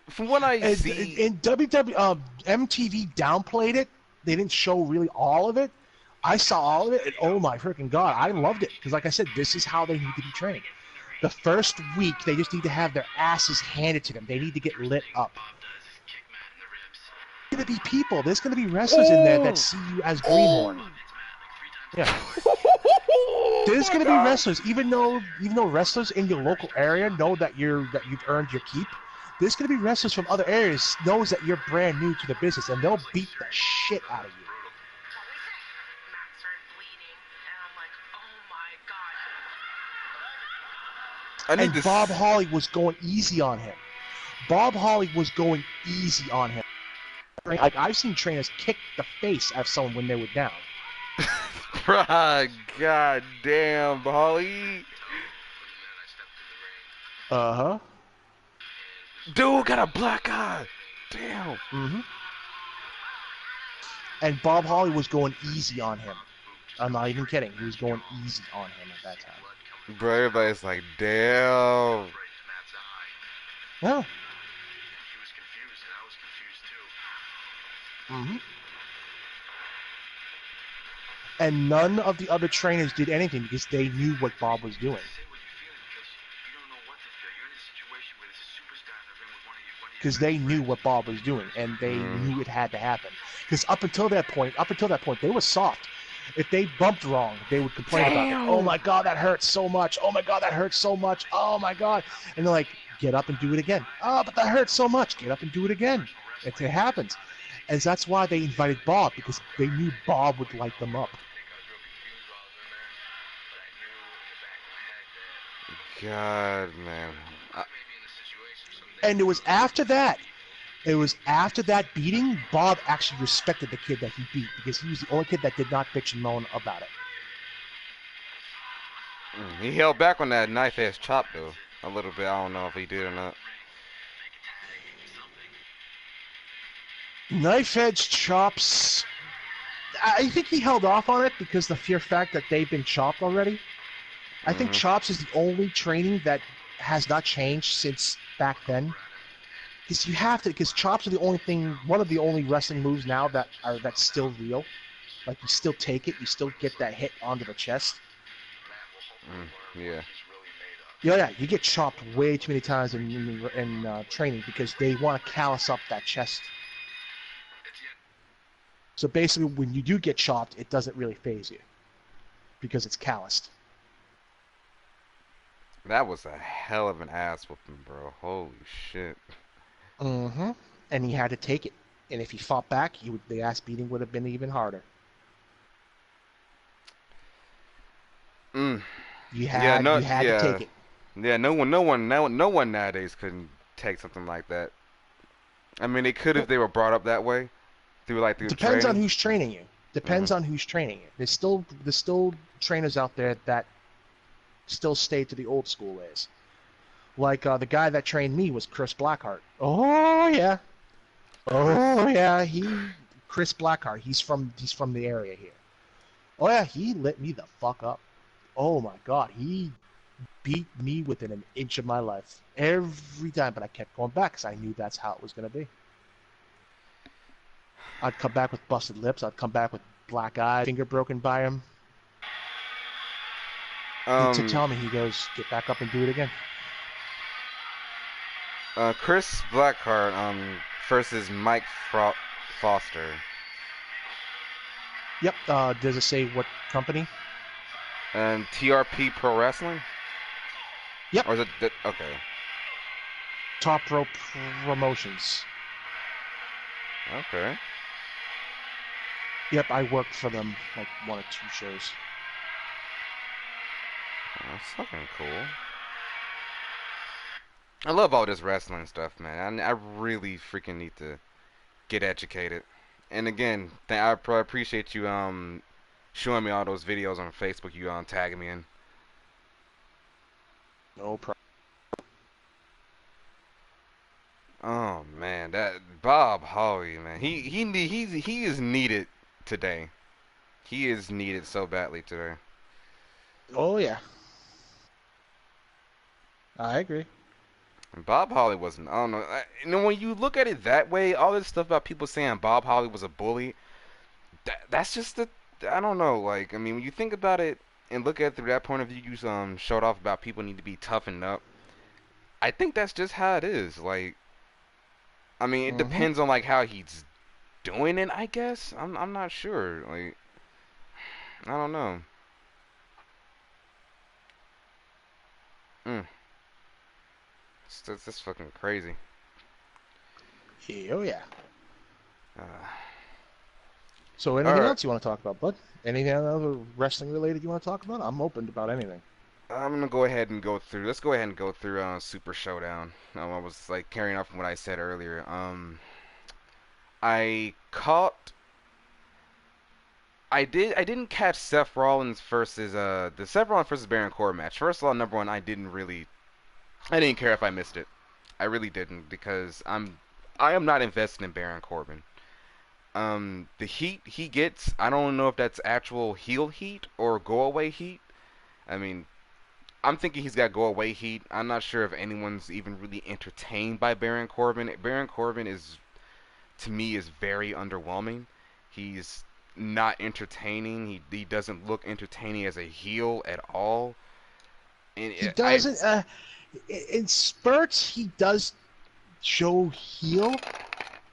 from what I see, And WW MTV downplayed it. They didn't show really all of it. I saw all of it, and oh my freaking god, I loved it because, like I said, this is how they need to be trained. The first week, they just need to have their asses handed to them. They need to get lit up. There's going to be people. There's going to be wrestlers in there that oh, see you as Greenhorn. oh, Yeah. oh There's my going to be God! wrestlers, even though wrestlers in your local area know that you've earned your keep. There's going to be wrestlers from other areas knows that you're brand new to the business, and they'll beat the shit out of you. I need And this. Bob Holly was going easy on him. Bob Holly was going easy on him. Like I've seen trainers kick the face out of someone when they were down. Bruh, God damn, Holly. Uh huh. Dude got a black eye. Damn. Mm-hmm. And Bob Holly was going easy on him. I'm not even kidding. He was going easy on him at that time. Bro, everybody's like, damn. Yeah. Mm-hmm. And none of the other trainers did anything because they knew what Bob was doing. Because they knew what Bob was doing, and they Mm. knew it had to happen. Because up until that point, they were soft. If they bumped wrong, they would complain about it. Oh Damn. my God, that hurts so much. Oh my God, that hurts so much. Oh my God. And they're like, get up and do it again. Oh, but that hurts so much. Get up and do it again. It happens. And that's why they invited Bob, because they knew Bob would light them up. God, man. And it was after that beating, Bob actually respected the kid that he beat, because he was the only kid that did not bitch and moan about it. He held back on that knife edge chop though, a little bit. I don't know if he did or not. Knife edge chops. I think he held off on it because the sheer fact that they've been chopped already. I think Hmm. chops is the only training that has not changed since back then. Because you have to, because chops are the only thing, one of the only wrestling moves now that's still real. Like you still take it, you still get that hit onto the chest. Yeah. Yeah, yeah, you get chopped way too many times in training because they want to callus up that chest. So basically, when you do get chopped, it doesn't really phase you because it's calloused. That was a hell of an ass whooping, bro. Holy shit. Mm-hmm. And he had to take it. And if he fought back, the ass beating would have been even harder. Mm. You Yeah, had no, you had to take yeah, it. yeah. No one nowadays couldn't take something like that. I mean, they could if Well, they were brought up that way through depends on training. who's training you. Hmm. Depends on who's training you. There's still trainers out there that still stay to the old school ways. Like the guy that trained me was Chris Blackheart. Oh yeah, oh Chris. yeah. Chris Blackheart. He's from the area here. Oh yeah, he lit me the fuck up. Oh my god, he beat me within an inch of my life every time, but I kept going back because I knew that's how it was gonna be. I'd come back with busted lips. I'd come back with black eye, finger broken by him. He to Um, tell me, he goes, "Get back up and do it again." Chris Blackheart, versus Mike Foster. Yep. Does it say what company? And TRP Pro Wrestling? Yep. Or is it okay? Top Rope Promotions. Okay. Yep. I worked for them like one or two shows. That's fucking cool. I love all this wrestling stuff, man. I really freaking need to get educated. And again, I appreciate you showing me all those videos on Facebook you tagging me in. No problem. Oh man, that Bob Holly, man. He is needed today. He is needed so badly today. Oh yeah, I agree. And Bob Holly wasn't. I don't know. When you look at it that way, all this stuff about people saying Bob Holly was a bully, that's just the. I don't know. Like, I mean, when you think about it and look at it through that point of view, you showed off about people need to be toughened up. I think that's just how it is. Like, I mean, it Mm-hmm. depends on like how he's doing it. I guess I'm not sure. Like, I don't know. Mm, it's fucking crazy. Yeah, oh yeah. Uh, So all anything right. else you want to talk about, bud? Anything other wrestling related you want to talk about? I'm open about anything. I'm gonna go ahead and go through. Let's go ahead and go through Super Showdown. I was like carrying off from what I said earlier. I caught. I didn't catch Seth Rollins versus the Seth Rollins versus Baron Corbin match. First of all, number one, I didn't care if I missed it. I really didn't because I am not invested in Baron Corbin. The heat he gets, I don't know if that's actual heel heat or go away heat. I mean, I'm thinking he's got go away heat. I'm not sure if anyone's even really entertained by Baron Corbin. Baron Corbin is, to me, is very underwhelming. He's not entertaining. He doesn't look entertaining as a heel at all. And He I doesn't. In spurts, he does show heel.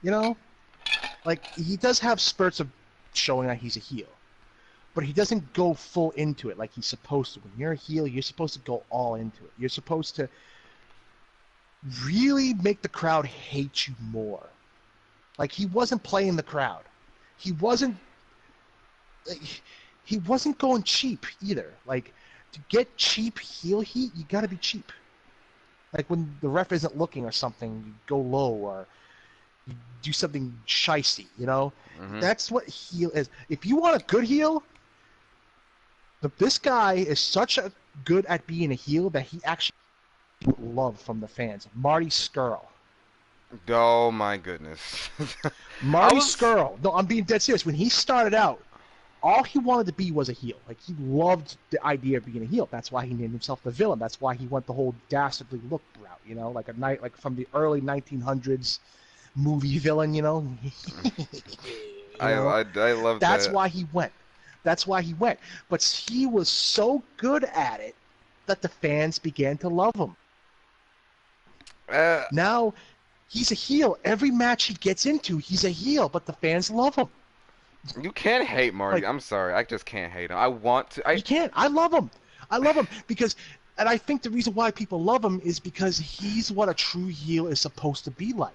You know, like he does have spurts of showing that he's a heel, but he doesn't go full into it like he's supposed to. When you're a heel, you're supposed to go all into it. You're supposed to really make the crowd hate you more. Like he wasn't playing the crowd. He wasn't. He wasn't going cheap either. Like to get cheap heel heat, you got to be cheap. Like when the ref isn't looking or something, you go low or you do something shisty. You know, mhm. that's what heel is. If you want a good heel, this guy is such a good at being a heel that he actually love from the fans. Marty Skrull. Oh my goodness. I Marty was Skrull. No, I'm being dead serious. When he started out, all he wanted to be was a heel. Like he loved the idea of being a heel. That's why he named himself the villain. That's why he went the whole dastardly look route. You know, like a night like from the early 1900s movie villain. You know, you know. I love That's that. why he went. That's why he went. But he was so good at it that the fans began to love him. Uh, Now he's a heel. Every match he gets into, he's a heel, but the fans love him. you can't hate Marty. Like I'm sorry, I just can't hate him. I want to. I you can't. I love him. I love him because, and I think the reason why people love him is because he's what a true heel is supposed to be like.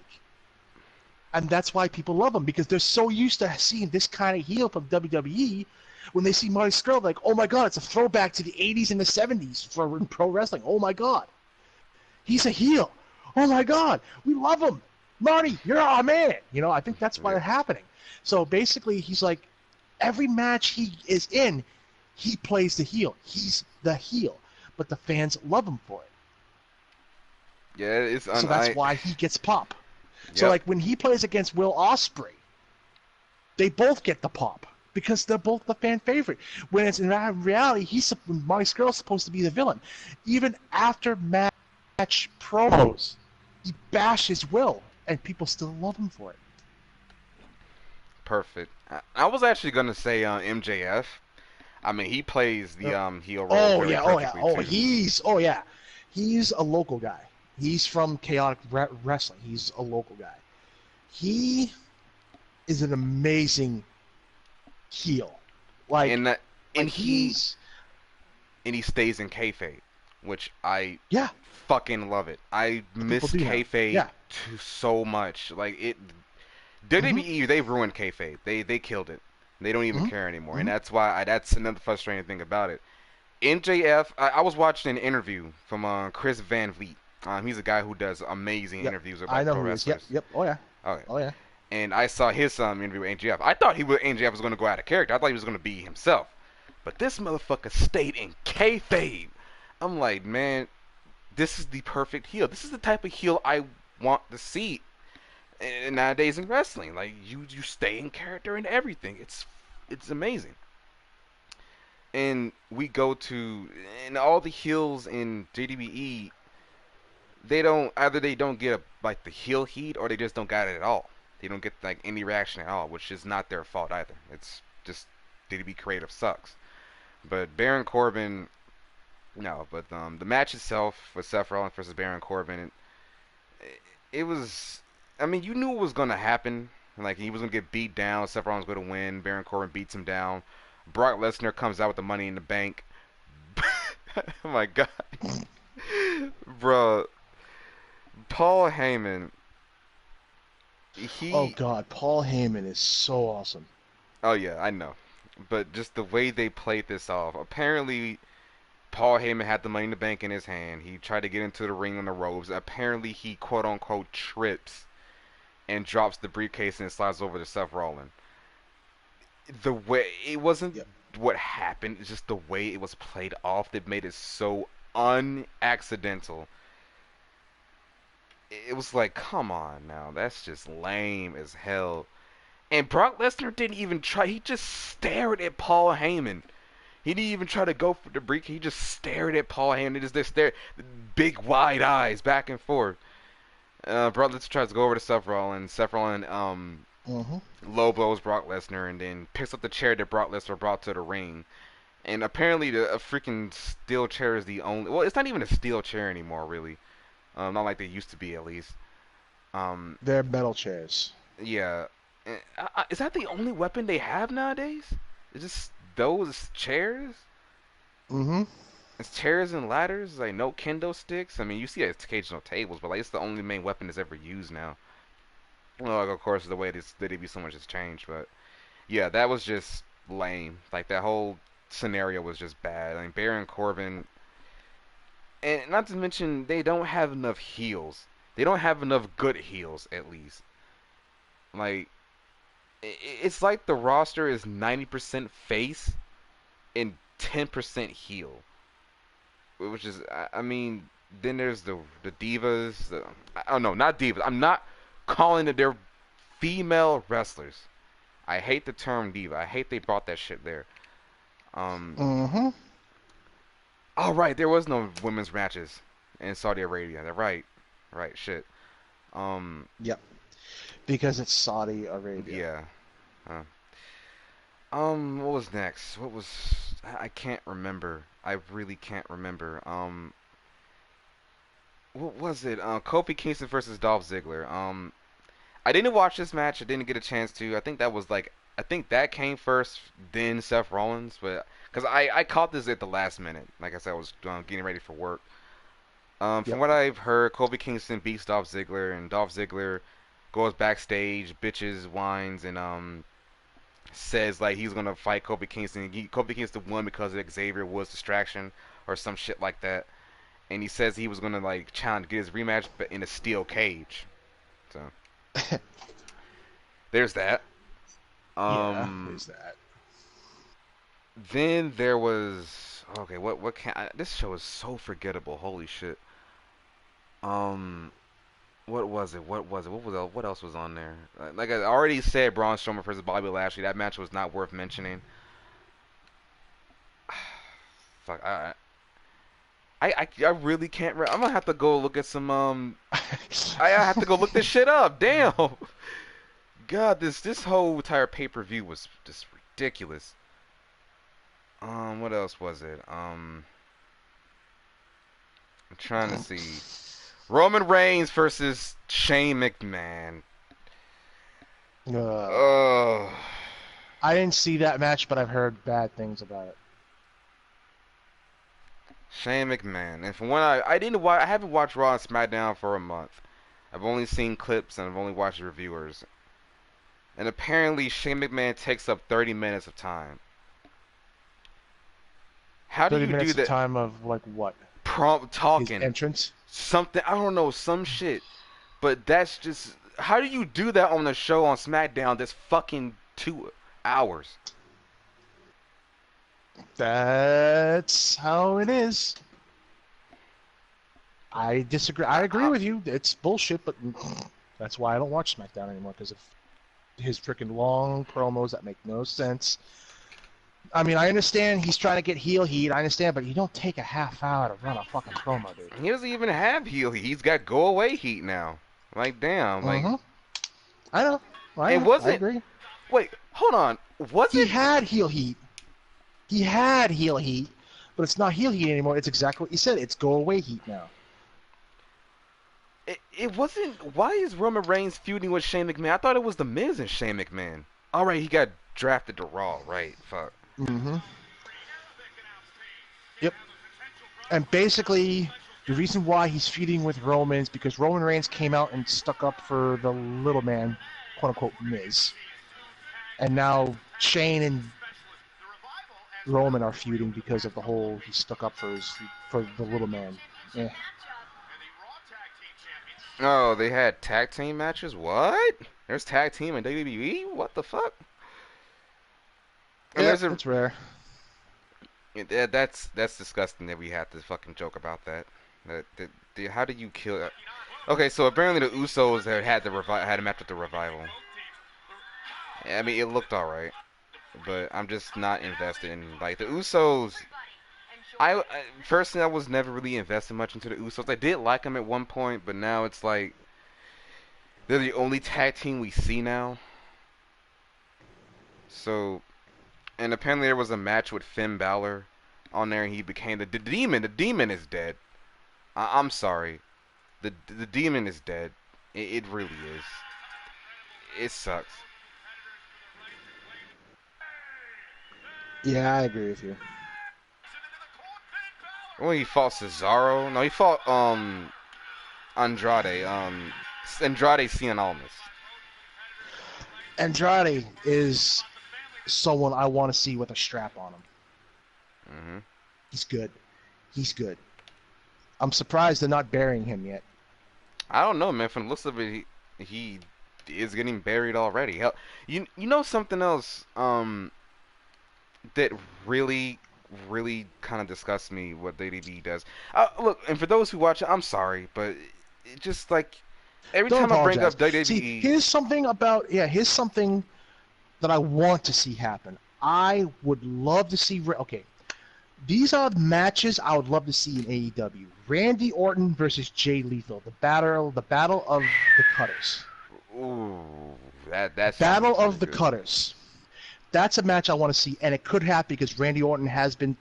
And that's why people love him because they're so used to seeing this kind of heel from WWE. When they see Marty Scurll, like, oh my God, it's a throwback to the '80s and the '70s for pro wrestling. Oh my God, he's a heel. Oh my God, we love him. Marty, you're our man. I think that's why yeah. it's happening. So basically, he's like, every match he is in, he plays the heel. He's the heel, but the fans love him for it. Yeah, it's So un. that's I. why he gets pop. So Yep. like when he plays against Will Ospreay, they both get the pop because they're both the fan favorite. When it's in reality, Marty Scurll's supposed to be the villain. Even after match promos, he bashes Will, and people still love him for it. Perfect. I was actually gonna say MJF. I mean, he plays the Uh, heel role oh very yeah, oh yeah, perfectly oh too. he's a local guy. He's from Chaotic Wrestling. He's a local guy. He is an amazing heel. Like And that, and like he he's and he stays in kayfabe, which I yeah. fucking love it. I The people miss do now. kayfabe Yeah. so much. Like it, Mm-hmm. WWE they ruined kayfabe. They killed it. They don't even Mm-hmm. care anymore, and Mm-hmm. that's why that's another frustrating thing about it. NJF, I was watching an interview from Chris Van Vliet. He's a guy who does amazing Yep. interviews I about know pro who he is. Yep. wrestlers. Yep. Oh yeah. Okay, Oh yeah. and I saw his interview with NJF. I thought NJF was going to go out of character. I thought he was going to be himself. But this motherfucker stayed in kayfabe. I'm like, man, this is the perfect heel. This is the type of heel I want to see nowadays in wrestling. Like you stay in character and everything. It's amazing. And we go to and all the heels in JDBE. They don't get like the heel heat or they just don't got it at all. They don't get like any reaction at all, which is not their fault either. It's just JDB creative sucks. But Baron Corbin, no. But the match itself with Seth Rollins versus Baron Corbin, it was. I mean, you knew it was gonna happen. Like he was gonna get beat down. Seth Rollins was gonna win. Baron Corbin beats him down. Brock Lesnar comes out with the Money in the Bank. Oh my god, bro. Paul Heyman, Oh he. God, Paul Heyman is so awesome. Oh yeah, I know. But just the way they played this off. Apparently, Paul Heyman had the Money in the Bank in his hand. He tried to get into the ring on the ropes. Apparently, he quote unquote trips and drops the briefcase and slides over to Seth Rollins. The way it wasn't Yep. what happened, it's just the way it was played off that made it so unaccidental. It was like, come on now, that's just lame as hell. And Brock Lesnar didn't even try. He just stared at Paul Heyman. He didn't even try to go for the briefcase. He just stared at Paul Heyman. Just this stare, big wide eyes back and forth. Brock Lesnar tries to go over to Seth Rollins. Seth Rollins Mm-hmm. low blows Brock Lesnar and then picks up the chair that Brock Lesnar brought to the ring. And apparently, a freaking steel chair is the only. Well, it's not even a steel chair anymore, really. Not like they used to be, at least. Um, They're metal chairs. yeah. Is that the only weapon they have nowadays? Is just those chairs? Mm-hmm. It's chairs and ladders, like no kendo sticks. I mean, you see occasional tables, but like it's the only main weapon that's ever used now. Well, like, of course, the way this the DB so much has changed, but yeah, that was just lame. Like that whole scenario was just bad. I mean, Baron Corbin, and not to mention they don't have enough heels. They don't have enough good heels, at least. Like it's like the roster is 90% face and 10% heel, which is I mean then there's the divas. Oh no, not divas. I'm not calling it they're female wrestlers. I hate the term diva. I hate they brought that shit there. Um. Mm-hmm. Oh right, there was no women's matches in Saudi Arabia. They're right. Right. Shit. Um. Yep. Because it's Saudi Arabia. Yeah. Uh, what was next? What was? I can't remember. I really can't remember. What was it? Kofi Kingston versus Dolph Ziggler. I didn't watch this match. I didn't get a chance to. I think that was like, I think that came first, then Seth Rollins. But because I caught this at the last minute. Like I said, I was getting ready for work. From Yep. what I've heard, Kofi Kingston beats Dolph Ziggler, and Dolph Ziggler goes backstage, bitches, whines, and says like he's gonna fight Kofi Kingston. Kofi Kingston won because of Xavier Woods' distraction or some shit like that. And he says he was gonna like challenge, get his rematch, but in a steel cage. So there's that. Yeah, Um, there's that. then there was okay. What can this show is so forgettable. Holy shit. Um, what was it? What was it? What else was on there? Like I already said, Braun Strowman versus Bobby Lashley. That match was not worth mentioning. Fuck, I really can't. I'm gonna have to go look at some. I have to go look this shit up. Damn. God, this whole entire pay per view was just ridiculous. What else was it? I'm trying to see. Roman Reigns versus Shane McMahon. uh, Oh, I didn't see that match, but I've heard bad things about it. Shane McMahon. And from when I didn't watch, I haven't watched Raw and SmackDown for a month. I've only seen clips and I've only watched reviewers. And apparently Shane McMahon takes up 30 minutes of time. How do 30 you do minutes of that? time of like what? Prompt His talking entrance? something. I don't know some shit. But that's just how do you do that on the show on SmackDown? That's fucking 2 hours. That's how it is. I disagree. I agree I, with you. It's bullshit, but that's why I don't watch SmackDown anymore because of his freaking long promos that make no sense. I mean, I understand he's trying to get heel heat. I understand, but you don't take a half hour to run a fucking promo, dude. he doesn't even have heel heat. He's got go away heat now. Like damn. Like Mm-hmm. I know. I it know. I wasn't. agree. Wait, hold on. Was He it? had heel heat. He had heel heat, but it's not heel heat anymore. It's exactly what you said. It's go away heat now. It wasn't. Why is Roman Reigns feuding with Shane McMahon? I thought it was the Miz and Shane McMahon. All right, he got drafted to Raw. Right. Fuck. Mm-hmm. Yep. And basically, the reason why he's feuding with Roman is because Roman Reigns came out and stuck up for the little man, quote unquote, Miz. And now Shane and Roman are feuding because of the whole he stuck up for the little man. Yeah. Oh, they had tag team matches. What? There's tag team in WWE. What the fuck? And Yep, there's a it's rare. that's disgusting that we have to fucking joke about that. How do you kill? Okay, so apparently the Usos had a match with the Revival. I mean, it looked alright, but I'm just not invested in like the Usos. Personally, I was never really invested much into the Usos. I did like them at one point, but now it's like they're the only tag team we see now. So, and apparently there was a match with Finn Balor on there, and he became the demon. The demon is dead. I'm sorry. The demon is dead. It really is. It sucks. Yeah, I agree with you. Well, he fought Cesaro. No, he fought Andrade. Andrade Cien Almas. Andrade is someone I want to see with a strap on him. Hmm. He's good. He's good. I'm surprised they're not burying him yet. I don't know, man. From the looks of it, he is getting buried already. Hell, you know something else that really kind of disgusts me what WWE does. Look, and for those who watch it, I'm sorry, but it just like every Don't time I bring apologize. up See, WWE, here's something that I want to see happen. I would love to see. Okay, these are matches I would love to see in AEW. Randy Orton versus Jay Lethal, the battle of the Cutters. ooh, that sounds Battle really of the good. Cutters. That's a match I want to see, and it could happen because Randy Orton has been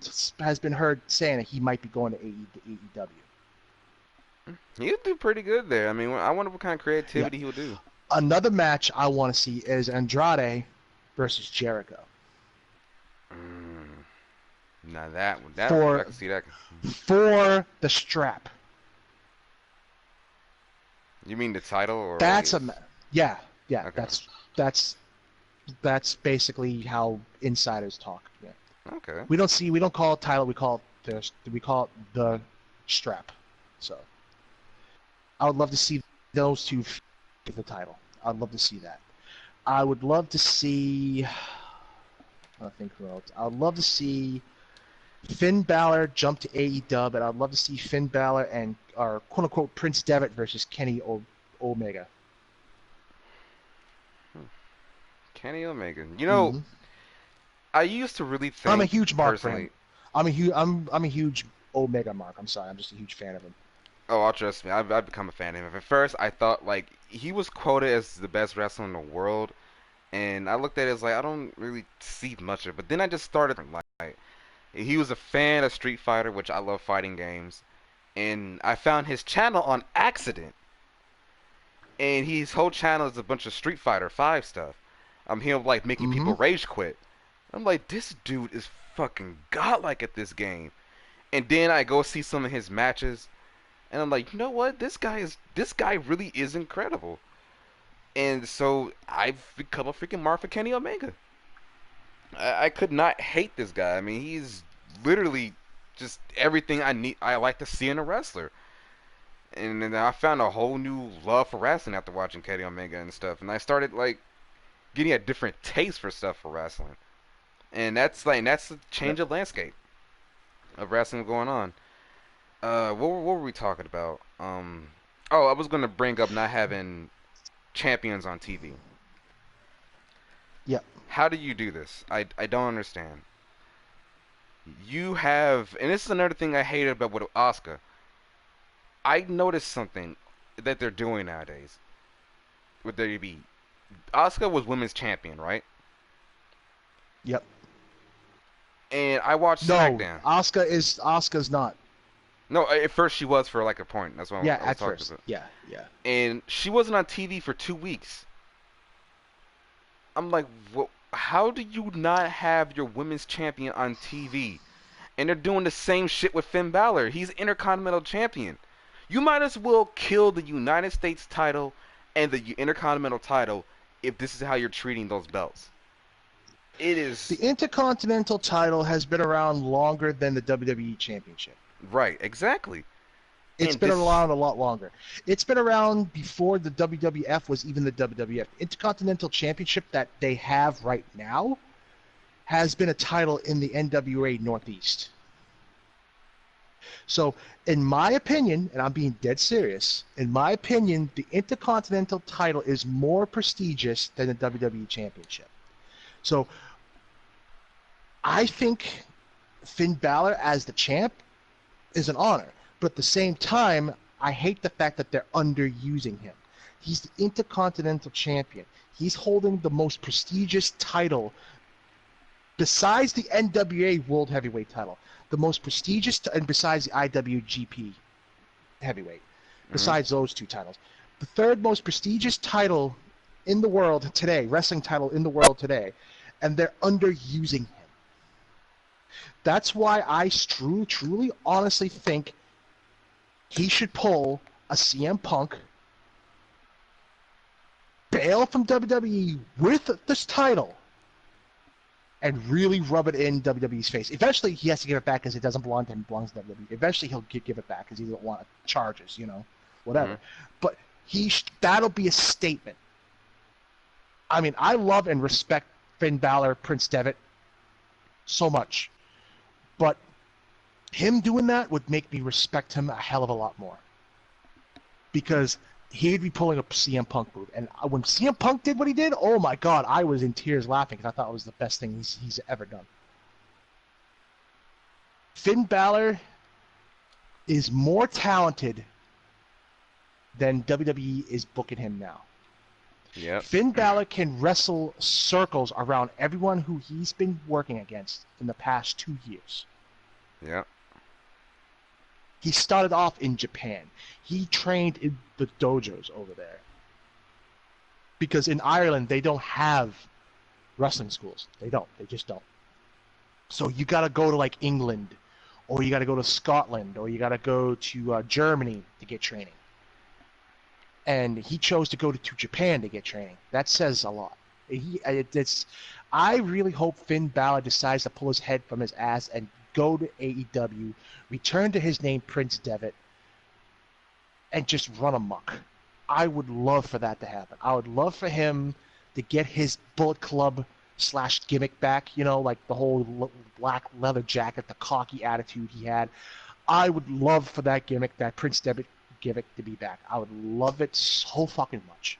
heard saying that he might be going to AEW. He'll do pretty good there. I mean, I wonder what kind of Yeah. creativity he'll do. Another match I want to see is Andrade versus Jericho Mm, now that I for can see that. for the strap. You mean the title or That's alias? yeah, yeah. Okay, That's that's basically how insiders talk. Yeah. okay. We don't call it title. We call it the strap. So I would love to see those two get the title. I'd love to see that. I would love to see. I think who else. I would love to see Finn Balor jump to AEW, and I'd love to see Finn Balor and our quote unquote Prince Devitt versus Kenny Omega. Hmm. Kenny Omega. Hmm. I used to really I'm a think huge mark for him. personally. I'm a huge Omega mark. I'm sorry. I'm just a huge fan of him. Oh, I'll trust me. I've become a fan of him. At first, I thought like he was quoted as the best wrestler in the world, and I looked at it as like I don't really see much of it. But then I just started like he was a fan of Street Fighter, which I love fighting games, and I found his channel on accident, and his whole channel is a bunch of Street Fighter 5 stuff. Him like making Hmm. people rage quit. I'm like, this dude is fucking godlike at this game. And then I go see some of his matches, and I'm like, you know what? This guy really is incredible. And so I've become a freaking mark for Kenny Omega. I could not hate this guy. I mean, he's literally just everything I like to see in a wrestler. And then I found a whole new love for wrestling after watching Kenny Omega and stuff. And I started like getting a different taste for stuff for wrestling. And that's the Yep. change of landscape of wrestling going on. What were we talking about? Oh, I was gonna bring up not having champions on TV. Yep. How do you do this? I don't understand. You have, and this is another thing I hated about with Asuka. I noticed something that they're doing nowadays with WWE. Asuka was women's champion, right? Yep. And I watched No, SmackDown. Asuka's not. No, at first she was for like a point. That's what Yeah, I was at talking first. about. Yeah, yeah. And she wasn't on TV for 2 weeks. I'm like, how do you not have your women's champion on TV? And they're doing the same shit with Finn Balor. He's Intercontinental Champion. You might as well kill the United States title and the Intercontinental title if this is how you're treating those belts. It The is Intercontinental title has been around longer than the WWE Championship. right, exactly. It's And been this, around a lot longer. It's been around before the WWF was even the WWF. Intercontinental Championship that they have right now has been a title in the NWA Northeast. So, in my opinion, and I'm being dead serious, in my opinion, the Intercontinental title is more prestigious than the WWE Championship. So, I think Finn Balor as the champ is an honor. But at the same time, I hate the fact that they're underusing him. He's the Intercontinental Champion. He's holding the most prestigious title besides the NWA World Heavyweight title. The most prestigious, and besides the IWGP Heavyweight, mhm. besides those two titles. The third most prestigious title in the world today, wrestling title in the world today, and they're underusing him. That's why I truly, honestly think he should pull a CM Punk, bail from WWE with this title, and really rub it in WWE's face. Eventually, he has to give it back because it doesn't belong to him; it belongs to WWE. Eventually, he'll give it back because he doesn't want charges, whatever. Mhm. But that'll be a statement. I mean, I love and respect Finn Balor, Prince Devitt, so much, but him doing that would make me respect him a hell of a lot more because he'd be pulling a CM Punk move. And when CM Punk did what he did, oh my God, I was in tears laughing because I thought it was the best thing he's ever done. Finn Balor is more talented than WWE is booking him now. Yep. Finn Balor can wrestle circles around everyone who he's been working against in the past 2 years. Yep. He started off in Japan. He trained in the dojos over there because in Ireland they don't have wrestling schools. They don't. They just don't. So you got to go to like England, or you got to go to Scotland, or you got to go to Germany to get training. And he chose to go to Japan to get training. That says a lot. It's. I really hope Finn Balor decides to pull his head from his ass and go to AEW, return to his name Prince Devitt, and just run amok. I would love for that to happen. I would love for him to get his Bullet Club slash gimmick back. You know, like the whole black leather jacket, the cocky attitude he had. I would love for that gimmick, that Prince Devitt gimmick, to be back. I would love it so fucking much.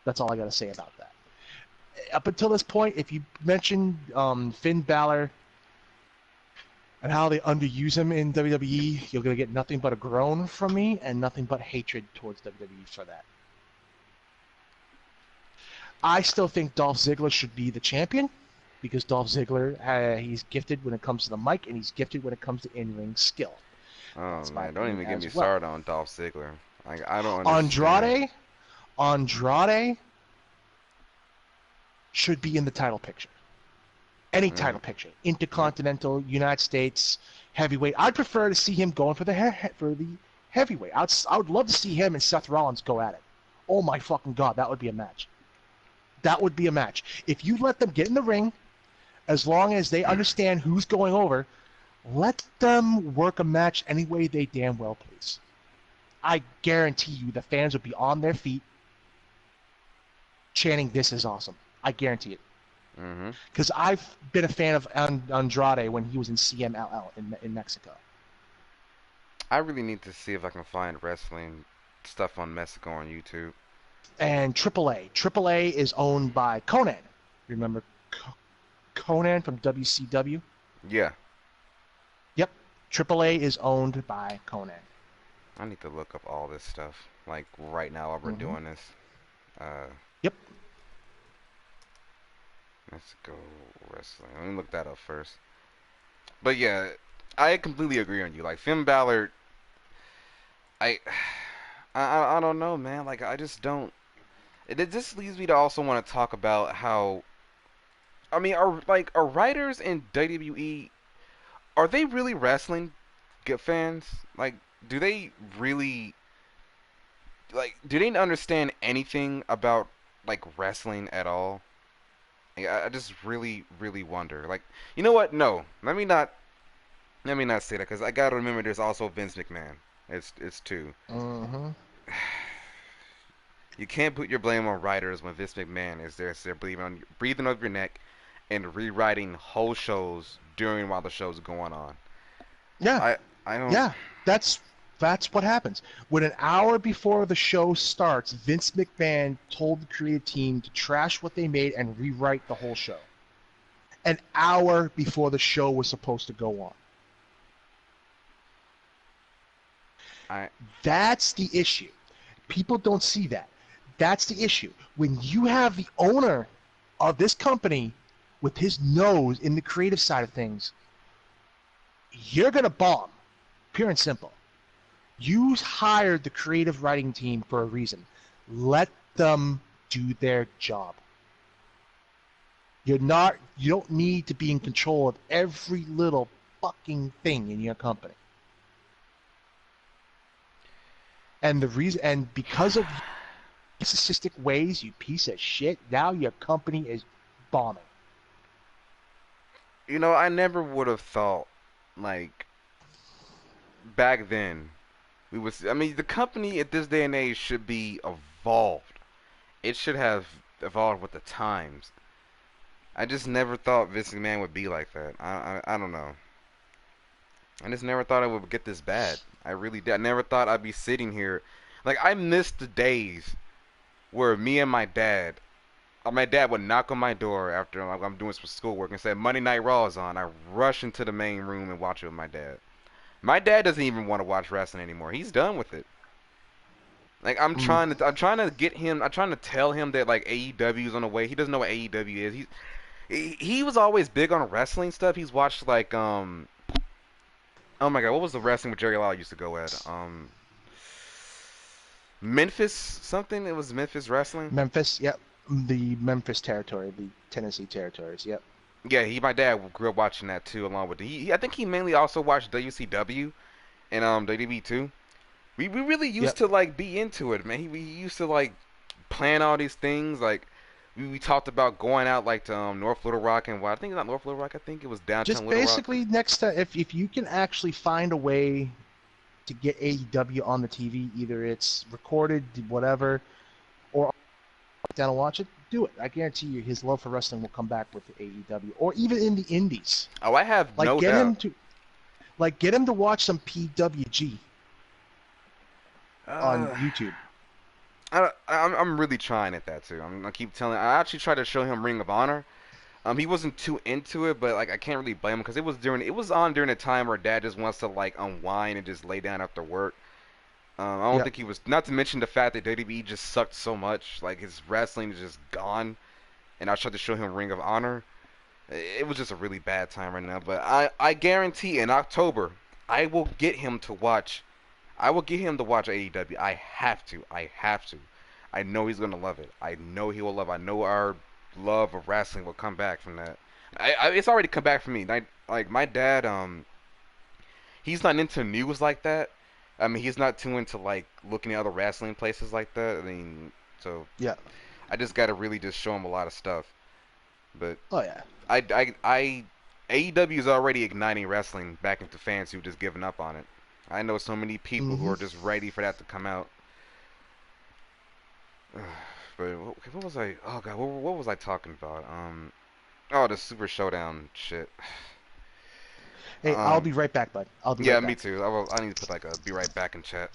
That's all I got to say about that. Up until this point, if you mention Finn Balor and how they underuse him in WWE, you're going to get nothing but a groan from me and nothing but hatred towards WWE for that. I still think Dolph Ziggler should be the champion because Dolph Ziggler, he's gifted when it comes to the mic and he's gifted when it comes to in-ring skill. Oh That's my man, don't opinion even get me as well. started on Dolph Ziggler. Like I don't understand. Andrade should be in the title picture. Any Mm, title picture, mm. Intercontinental, United States, heavyweight. I'd prefer to see him going for the heavyweight. I would love to see him and Seth Rollins go at it. Oh my fucking god, that would be a match. That would be a match. If you let them get in the ring, as long as they understand who's going over, let them work a match any way they damn well please. I guarantee you the fans would be on their feet chanting, "This is awesome." I guarantee it. Mm-hmm. Because I've been a fan of Andrade when he was in CMLL in Mexico. I really need to see if I can find wrestling stuff on Mexico on YouTube. And AAA is owned by Conan. Remember Conan from WCW? Yeah, Yep. AAA is owned by Conan. I need to look up all this stuff like right now while we're Mm-hmm. doing this. Uh, Yep. Mexico wrestling. Let me look that up first. But yeah, I completely agree on you. Like Finn Balor, I, I don't know, man. Like I just don't. It just leads me to also want to talk about how. I mean, are writers in WWE, are they really wrestling good fans? Like, do they really do they understand anything about like wrestling at all? Like, I just really wonder. Like, you know what? No, let me not say that because I gotta remember there's also Vince McMahon. It's two. Mm-hmm. You can't put your blame on writers when Vince McMahon is there breathing over your neck and rewriting whole shows during while the show's going on. Yeah. I I don't. Yeah. That's that's what happens. When an hour before the show starts, Vince McMahon told the creative team to trash what they made and rewrite the whole show. An hour before the show was supposed to go on. I That's the issue. People don't see that. That's the issue. When you have the owner of this company with his nose in the creative side of things, you're going to bomb. Pure and simple. You hired the creative writing team for a reason. Let them do their job. You don't need to be in control of every little fucking thing in your company. And because of narcissistic ways, you piece of shit, now your company is bombing. I never would have thought like back then we was. I mean, the company at this day and age should be evolved. It should have evolved with the times. I just never thought Vince McMahon would be like that. I don't know. I just never thought it would get this bad. I really did. I never thought I'd be sitting here. Like I missed the days where me and my dad would knock on my door after I'm doing some schoolwork and say Monday Night Raw is on. I rush into the main room and watch it with my dad. My dad doesn't even want to watch wrestling anymore. He's done with it. Like Mm. I'm trying to get him. I'm trying to tell him that like AEW is on the way. He doesn't know what AEW is. He was always big on wrestling stuff. He's watched like oh my god, what was the wrestling with Jerry Lawler used to go at? Memphis something. It was Memphis wrestling. Memphis, yep. The Memphis territory, the Tennessee territories, yep. Yeah, my dad grew up watching that too, along with I think he mainly also watched WCW and WWE too. We really used Yep. to like be into it, man. We used to like plan all these things. Like we talked about going out like to North Little Rock and what I think it's not North Little Rock. I think it was downtown Just Little Rock. basically next time, if you can actually find a way to get AEW on the TV, either it's recorded, whatever, or down and watch it, do it. I guarantee you, his love for wrestling will come back with AEW, or even in the indies. Oh, I have Like no get doubt. him to, get him to watch some PWG on Uh, YouTube. I'm really trying at that too. I keep telling. I actually tried to show him Ring of Honor. He wasn't too into it, but like I can't really blame him because it was on during a time where Dad just wants to like unwind and just lay down after work. I don't Yep. think he was. Not to mention the fact that WWE just sucked so much. Like his wrestling is just gone. And I tried to show him Ring of Honor. It was just a really bad time right now. But I guarantee in October I will get him to watch. I will get him to watch AEW. I have to. I have to. I know he's gonna love it. I know he will love it. I know our love of wrestling will come back from that. It's already come back for me. Like my dad, he's not into news like that. I mean, he's not too into like looking at other wrestling places like that. I mean, so Yeah. I just gotta really just show him a lot of stuff. But Oh yeah. AEW is already igniting wrestling back into fans who've just given up on it. I know so many people who Mm-hmm. are just ready for that to come out. But what was I? Oh god, what was I talking about? Oh, the Super Showdown shit. Hey, I'll be right back, bud. I'll be Yeah, right me back. too. I need to put like a be right back in chat.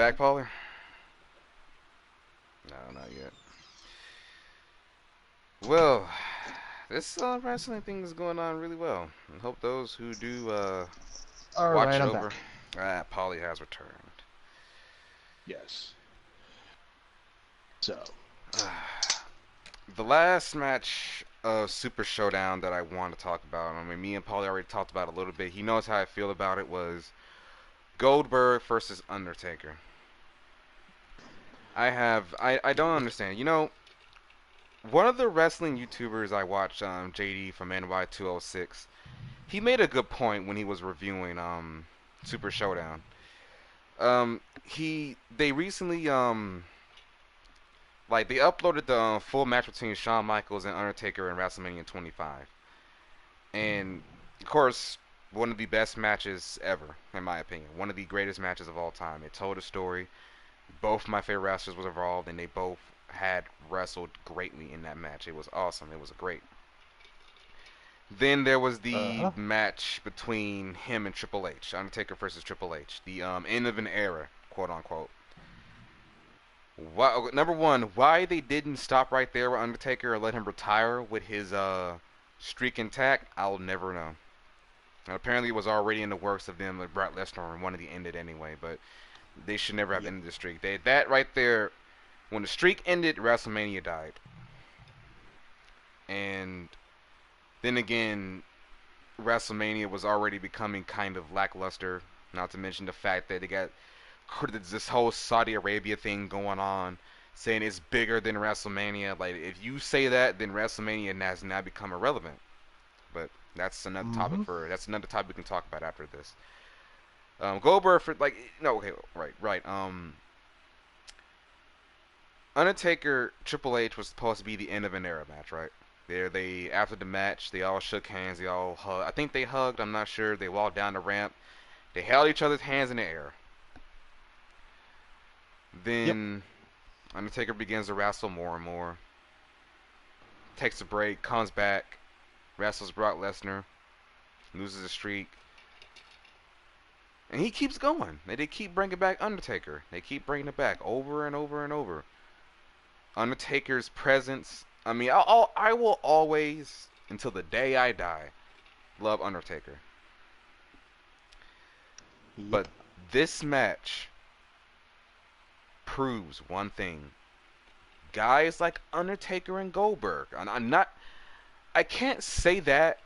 back, Pauly? No, not yet. Well, this wrestling thing is going on really well. I hope those who do All watch right, it I'm over. back. Ah, Pauly has returned. Yes. So, The last match of Super Showdown that I want to talk about, I mean, me and Pauly already talked about it a little bit. He knows how I feel about it, was Goldberg versus Undertaker. I don't understand. You know, one of the wrestling YouTubers I watch, JD from NY206, he made a good point when he was reviewing Super Showdown. They recently like they uploaded the full match between Shawn Michaels and Undertaker in WrestleMania 25, and of course one of the best matches ever, in my opinion, one of the greatest matches of all time. It told a story. Both my favorite wrestlers was involved, and they both had wrestled greatly in that match. It was awesome. It was great. Then there was the uh-huh. match between him and Triple H, Undertaker versus Triple H, the end of an era, quote unquote. Why, number one, why they didn't stop right there with Undertaker or let him retire with his streak intact, I'll never know. And apparently, it was already in the works of them with Brock Lesnar and wanted to end it anyway, but they should never have Yep. ended the streak. That right there, when the streak ended, WrestleMania died. And then again, WrestleMania was already becoming kind of lackluster. Not to mention the fact that they got this whole Saudi Arabia thing going on, saying it's bigger than WrestleMania. Like, if you say that, then WrestleMania has now become irrelevant. But Mm-hmm. that's another topic we can talk about after this. Goldberg for like no okay right. Undertaker Triple H was supposed to be the end of an era match, right? They after the match they all shook hands, they all hugged. I think they hugged. I'm not sure. They walked down the ramp. They held each other's hands in the air. Yep. Then Undertaker begins to wrestle more and more. Takes a break, comes back, wrestles Brock Lesnar, loses a streak, and he keeps going. They keep bringing back Undertaker. They keep bringing it back over and over and over. Undertaker's presence. I mean, I will always, until the day I die, love Undertaker. But Yep. this match proves one thing: guys like Undertaker and Goldberg. And I'm not. I can't say that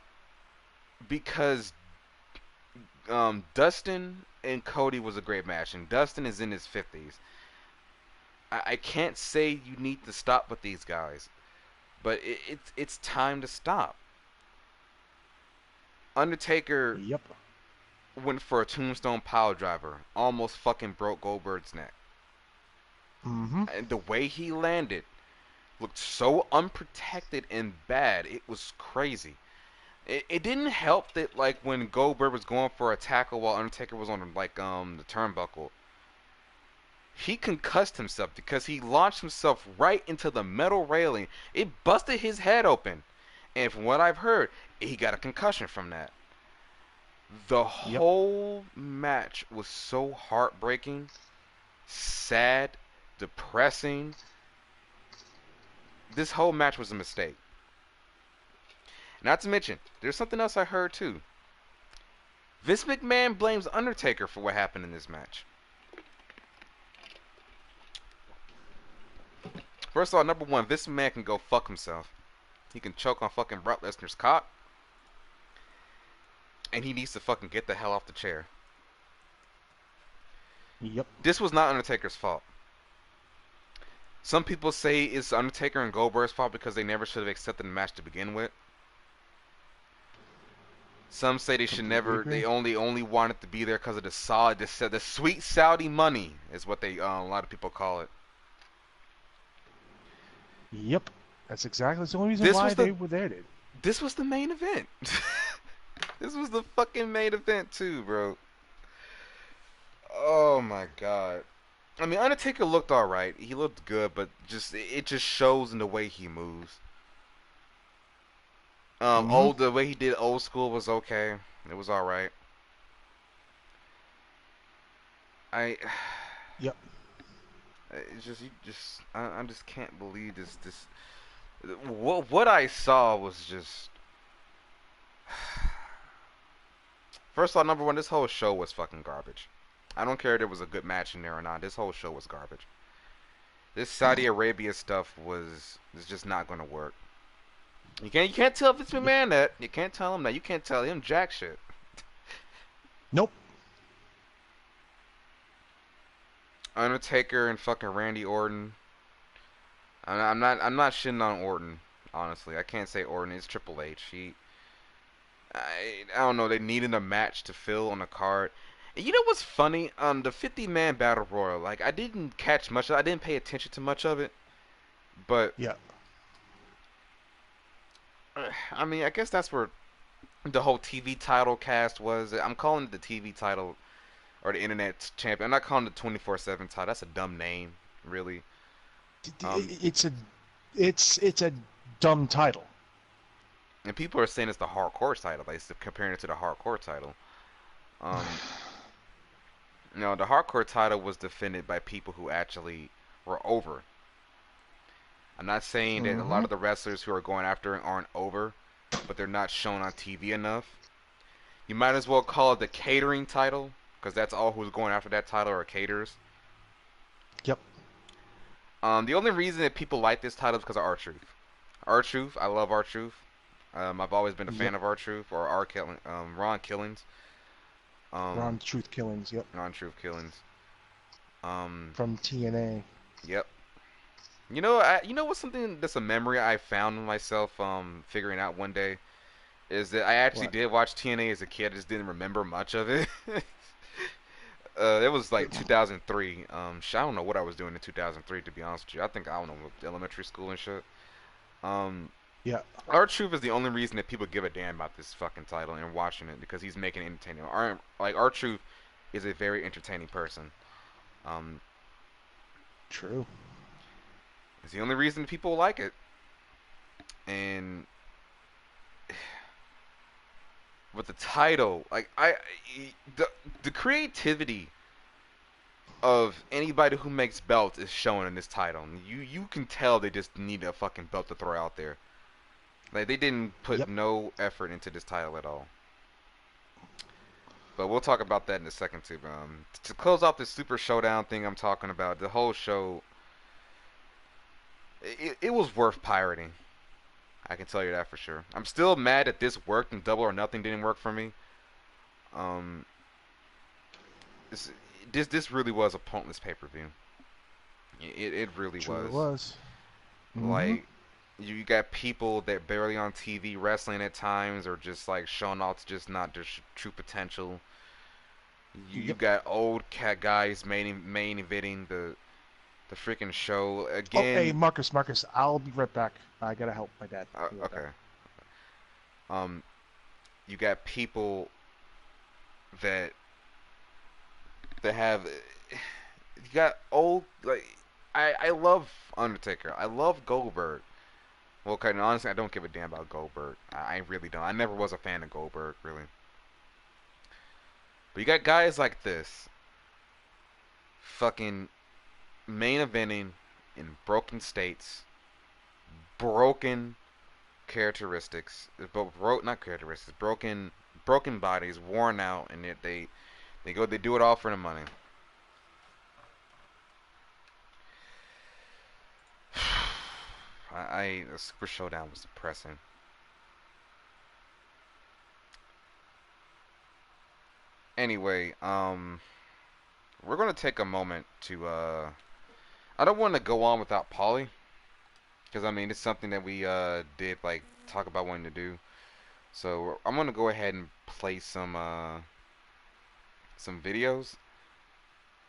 because Dustin and Cody was a great match, and Dustin is in his 50s. I can't say you need to stop with these guys, but it's time to stop. Undertaker Yep. went for a tombstone pile driver, almost fucking broke Goldberg's neck, Mm-hmm. and the way he landed looked so unprotected and bad. It was crazy. It didn't help that like when Goldberg was going for a tackle while Undertaker was on like the turnbuckle, he concussed himself because he launched himself right into the metal railing. It busted his head open. And from what I've heard, he got a concussion from that. The Yep. whole match was so heartbreaking, sad, depressing. This whole match was a mistake. Not to mention, there's something else I heard too. Vince McMahon blames Undertaker for what happened in this match. First of all, number one, Vince McMahon can go fuck himself. He can choke on fucking Brock Lesnar's cock, and he needs to fucking get the hell off the chair. Yep. This was not Undertaker's fault. Some people say it's Undertaker and Goldberg's fault because they never should have accepted the match to begin with. Some say they should Completely never. agree. They only wanted to be there because of the sweet Saudi money is what they a lot of people call it. Yep. That's exactly the only reason This why was they the were there. Dude. this was the main event. This was the fucking main event too, bro. Oh my god. I mean, Undertaker looked all right. He looked good, but just it just shows in the way he moves. Mm-hmm. The way he did old school was okay. It was all right. I Yep. It's just you just I just can't believe this. What I saw was just first of all, number one, this whole show was fucking garbage. I don't care if there was a good match in there or not. This whole show was garbage. This Saudi Arabia stuff was is just not gonna work. You can't tell Vince Yep. McMahon that. You can't tell him that. You can't tell him jack shit. Nope. Undertaker and fucking Randy Orton. I'm not shitting on Orton. Honestly, I can't say Orton. It's Triple H. I don't know. They needed a match to fill on the card. And you know what's funny? The 50-man battle royal. Like I didn't catch much. I didn't pay attention to much of it. But Yeah. I mean, I guess that's where the whole TV title cast was. I'm calling it the TV title or the Internet Champion. I'm not calling it the 24/7 title. That's a dumb name, really. Um, It's a it's a dumb title. and people are saying it's the hardcore title. Like comparing it to the hardcore title. Um, the hardcore title was defended by people who actually were over. I'm not saying that a lot Mm-hmm. of the wrestlers who are going after it aren't over, but they're not shown on TV enough. You might as well call it the catering title, because that's all who's going after that title are caterers. Yep. The only reason that people like this title is because of R-Truth. R-Truth, I love R-Truth. I've always been a Yep. fan of R-Truth or Ron Killings. Ron Um, Truth Killings. Yep. Ron Truth Killings. Um, From TNA. yep. You know what's something that's a memory I found myself figuring out one day is that I actually What? did watch TNA as a kid. I just didn't remember much of it. It was like 2003. I don't know what I was doing in 2003 to be honest with you. I don't know, elementary school and shit. Um, Yeah. our Truth is the only reason that people give a damn about this fucking title and watching it because he's making it entertaining. Our Truth is a very entertaining person. Um, True. it's the only reason people like it. And with the title, the the creativity of anybody who makes belts is shown in this title. You can tell they just need a fucking belt to throw out there. Like they didn't put Yep. no effort into this title at all. But we'll talk about that in a second too. To close off this Super Showdown thing I'm talking about, the whole show, it was worth pirating. I can tell you that for sure. I'm still mad that this worked and Double or Nothing didn't work for me. Um, this this really was a pointless pay per view. It really True. It was. was. Mm-hmm. Like you got people that barely on TV wrestling at times or just like showing off just not their true potential. You Yep. got old cat guys main eventing the freaking show Oh, hey, again. Marcus. Marcus. I'll be right back. I gotta help my dad. Be right back. Okay. Um, you got people that have you got old like I love Undertaker. I love Goldberg. Well, okay, honestly, I don't give a damn about Goldberg. I really don't. I never was a fan of Goldberg, really. But you got guys like this, fucking main eventing in broken states, broken characteristics, not characteristics, broken bodies, worn out, and they do it all for the money. The Super Showdown was depressing. Anyway, we're gonna take a moment to I don't want to go on without Pauly because I mean it's something that we did like talk about wanting to do. So I'm gonna go ahead and play some videos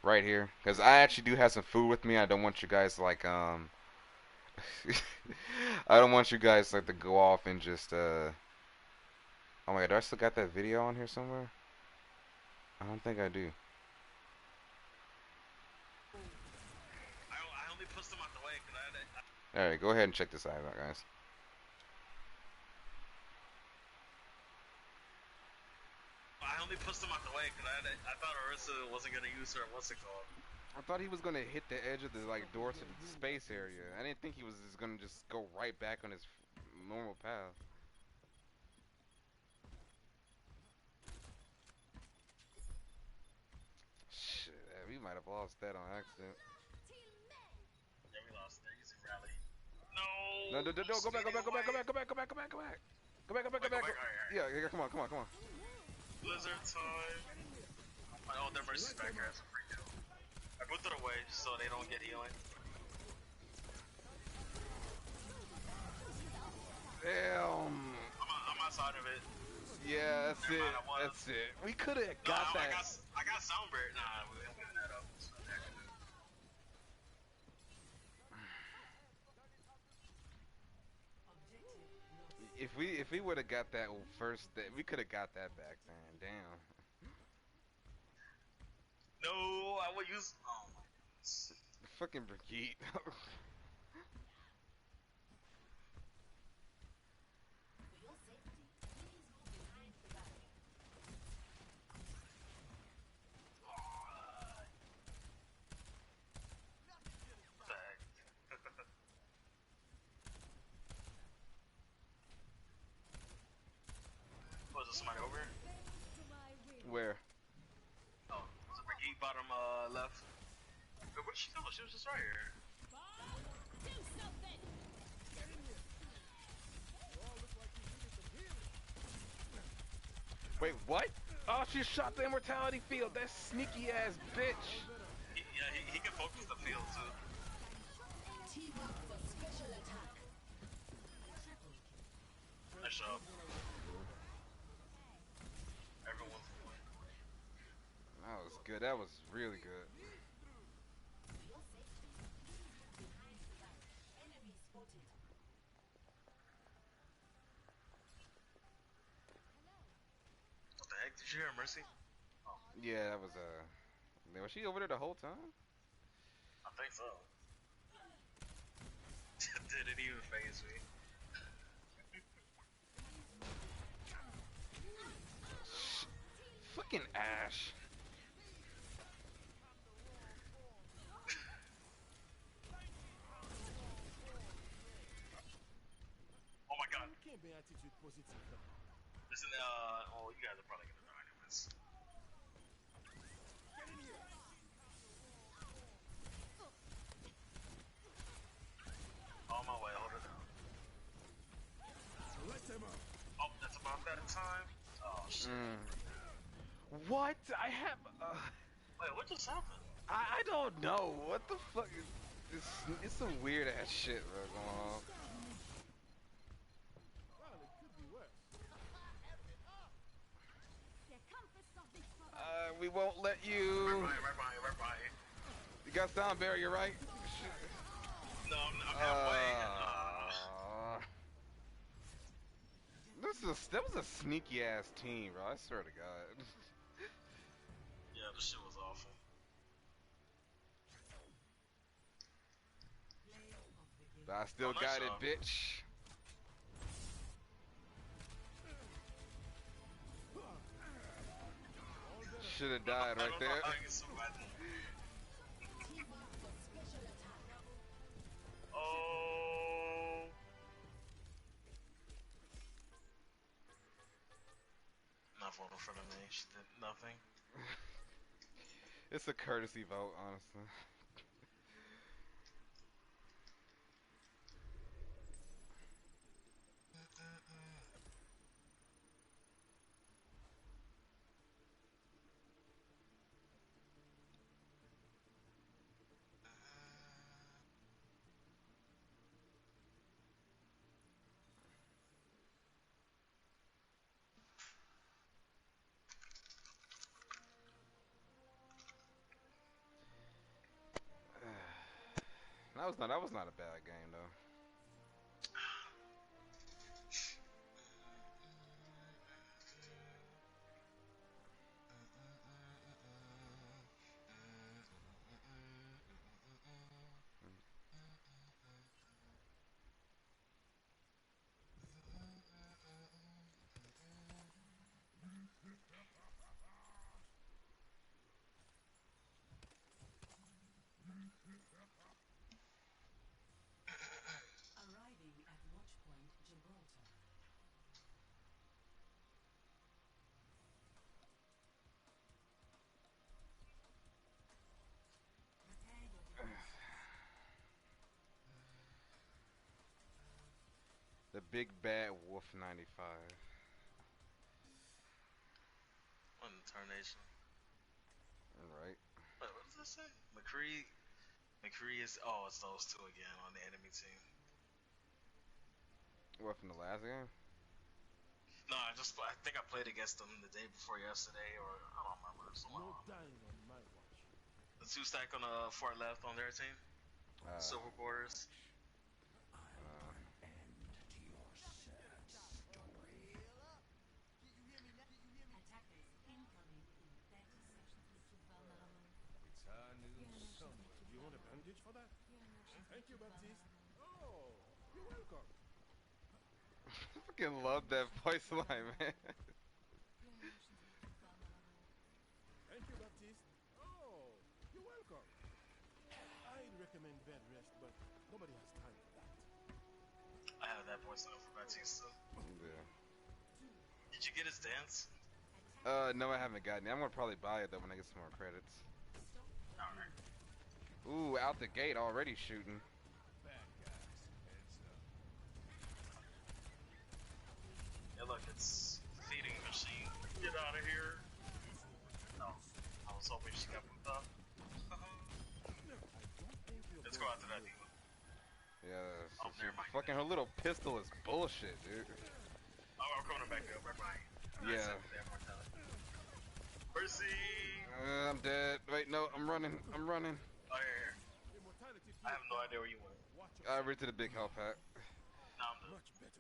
right here because I actually do have some food with me. I don't want you guys like I don't want you guys like to go off and just oh my god, do I still got that video on here somewhere? I don't think I do. I only pushed them out the way because all right, go ahead and check this out, guys. I only pushed them out the way because I thought Arissa wasn't gonna use her. What's it called? I thought he was gonna hit the edge of the like door to the space area. I didn't think he was just gonna just go right back on his normal path. Shit, we might have lost that on accident. Yeah, we lost the easy rally. No, no, No! no, I'm no, go back, go skating back, go back, go away! back, go back, go back, go back, go back. Go back, go back, go Wait, go back. back, alright. Yeah, yeah, come on, come on, come on. Blizzard time! Oh, their mercy's back here, that's a free kill. I moved it away so they don't get healing. Damn. I'm outside of it. Yeah, that's Never mind, it. I was. That's it. We could have No, got that. I got Soundbird. Nah, we didn't get that up. If we would have got that first, we could have got that back then. Damn. No, I would use. Oh my goodness. Fucking Brigitte. What the heck? Was there somebody over here? Where? Oh, was it Brigitte bottom left? Wait, where'd she go? She was just right here. Wait, what? Oh, she shot the immortality field. That sneaky ass bitch. Yeah, he can focus the field too. Nice job. Everyone's going. That was good. That was really good. What the heck? Did you hear Mercy? Oh, Yeah, that was was she over there the whole time? I think so. Didn't even phase me. Fucking Ash. Oh my god. Listen, oh, you guys are probably gonna die anyways. On my way, hold it down. Oh, that's about that time. Oh shit. What? I have. Wait, what just happened? I don't know. What the fuck is this? It's some weird ass shit, bro, going on. We won't let Right you. by, right by, right by. You got sound barrier, right? No, I'm halfway. That was a sneaky ass team, bro. I swear to God. Yeah, this shit was awful. But I still Nice got it, job. bitch. Should have died I right don't know there. how you survived that. Oh. Not voting in front of me. She did nothing. It's a courtesy vote, honestly. That was not a bad game though. The big bad wolf 95. What in tarnation? Right. Wait, what does this say? McCree. McCree is. Oh, it's those two again on the enemy team. What from the last game? No, I think I played against them the day before yesterday, or I don't remember. No dying on my watch. The two stack on the far left on their team. Silver quarters. Uh, Attackers incoming in 30 seconds. Vulnerable. It's a new summer. You want a bandage for that? Thank you, Baptiste. Oh, you're welcome. I fucking love that voice line, man. Thank you, Baptiste. Oh, you're welcome. I'd recommend bed rest, but nobody has time for that. I have that voice on for Batista. Yeah. Did you get his dance? No, I haven't gotten it. I'm gonna probably buy it though when I get some more credits. Alright. Ooh, out the gate already shooting. Bad guys, heads up. Yeah, look, it's feeding machine. Get out of here. No, I was hoping she got moved up. Let's go after that diva. Yeah, Oh, never mind. fucking her little pistol is bullshit, dude. Oh, I'm coming back up. Right behind. Yeah. Mercy! I'm dead. Wait, no, I'm running. I'm running. Oh, here. Immortality I have no idea where you went. Watch I yourself. ran to the big health pack. Now I'm done. Much better.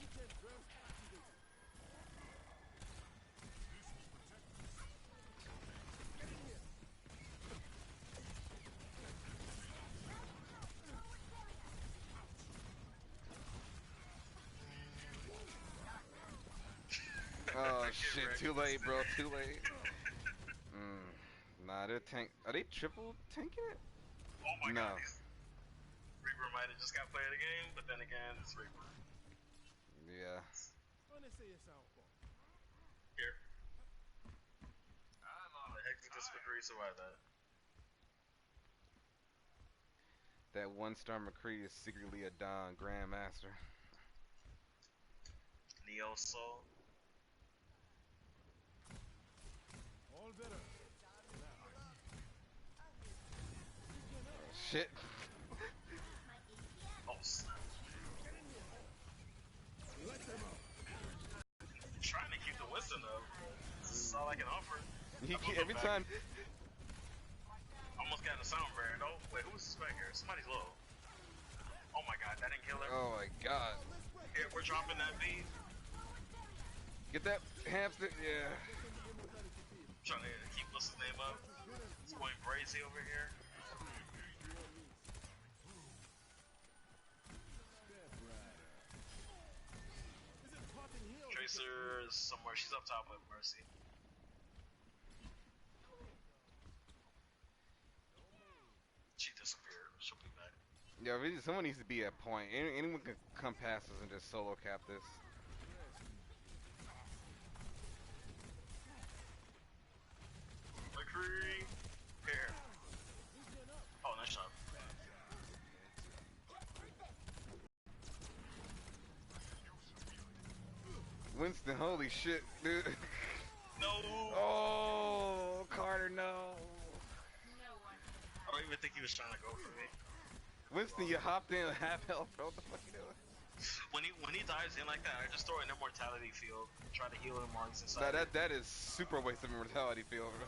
Regen burst activated. Get in here. Oh Get shit, wrecked. too late, bro, too late. Nah, they're tank. Are they triple tanking it? Oh my No. god, Reaper might have just got played the game, but then again, it's Reaper. Yeah. On essaye sound form. Here. How the heck did this McCree survive that? That one star McCree is secretly a Don Grandmaster. Neo Soul. All better. Shit. Oh snap. Let them out. Trying to keep the Winston up. This is all I can offer. Every time. Almost got a sound barrier though. Wait, who's this back here? Somebody's low. Oh my god, that didn't kill her. Oh my god. Here, we're dropping that beat. Get that hamster. Yeah. Trying to keep what's his name up. It's going crazy over here. Is it hot in here? Tracer is somewhere. She's up top with Mercy. She disappeared. She'll be back. Yeah, really, someone needs to be at point. Anyone can come past us and just solo cap this. McCree! Here. Oh, nice shot. Winston, holy shit, dude. No! Oh, Carter, no. I don't even think he was trying to go for me. Winston, you hopped in half health, bro. What the fuck you doing? When he dives in like that, I just throw an immortality field. Try to heal him while he's inside. Nah, that is super waste of immortality field, bro.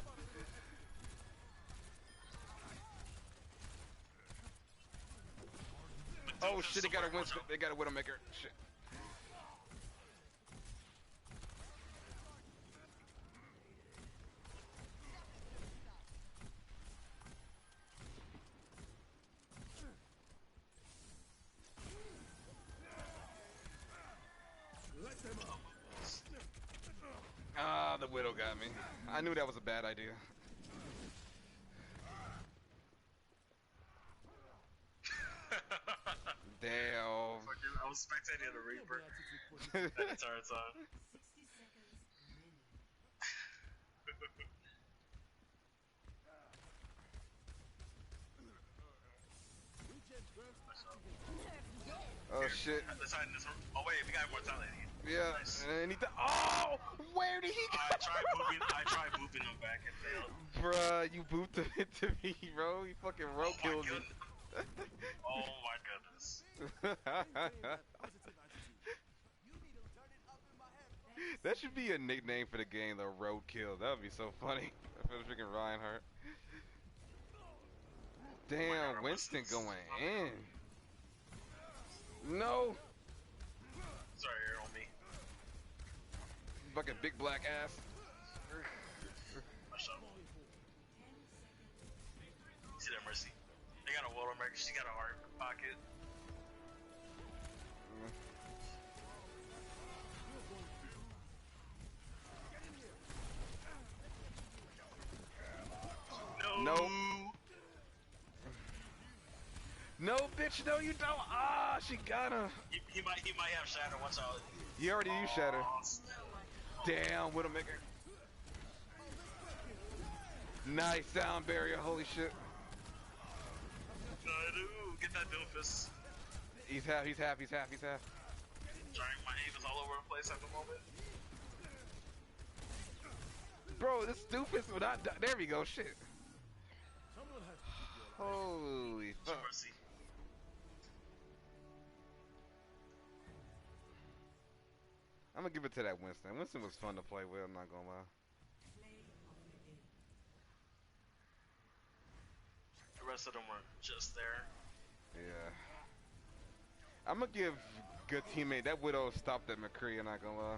Oh shit, they got a Winston. They got a Widowmaker. Shit. Let them out. Ah, the Widow got me. I knew that was a bad idea. Damn. I was spectating the Reaper. That entire time. 60 seconds remaining. Regen burst So, Oh shit. let's hide in this room. Oh wait, we got immortality. Yeah. Nice. And he oh, where did he go? I tried booping him back and failed. Bruh, you booped him into me, bro. You fucking road Oh my killed me. goodness. Oh my goodness. Maintain that positive attitude. That should be a nickname for the game, the roadkill. That would be so funny. For the freaking Reinhardt. Oh my god, Damn, our Winston Winston's going fucking- in. No, Sorry, you're on me. fucking big black ass. I shot him. See that Mercy? They got a Watermaker, she got a heart pocket. No. No. No, bitch, no, you don't. Ah, she got him. He might have Shatter. Watch out. You already used Shatter. Oh, Damn, Widowmaker. Nice sound barrier. Holy shit. no, dude, get that doofus. He's half. He's half. He's half. He's half. Sorry, my aim is all over the place at the moment. Bro, this doofus will not. There we go. Shit. Someone has to keep your life. Holy So fuck. Mercy. I'm gonna give it to that Winston. Winston was fun to play with. I'm not gonna lie. The rest of them were just there. Yeah. I'm gonna give good teammate. That Widow stopped at McCree. I'm not gonna lie.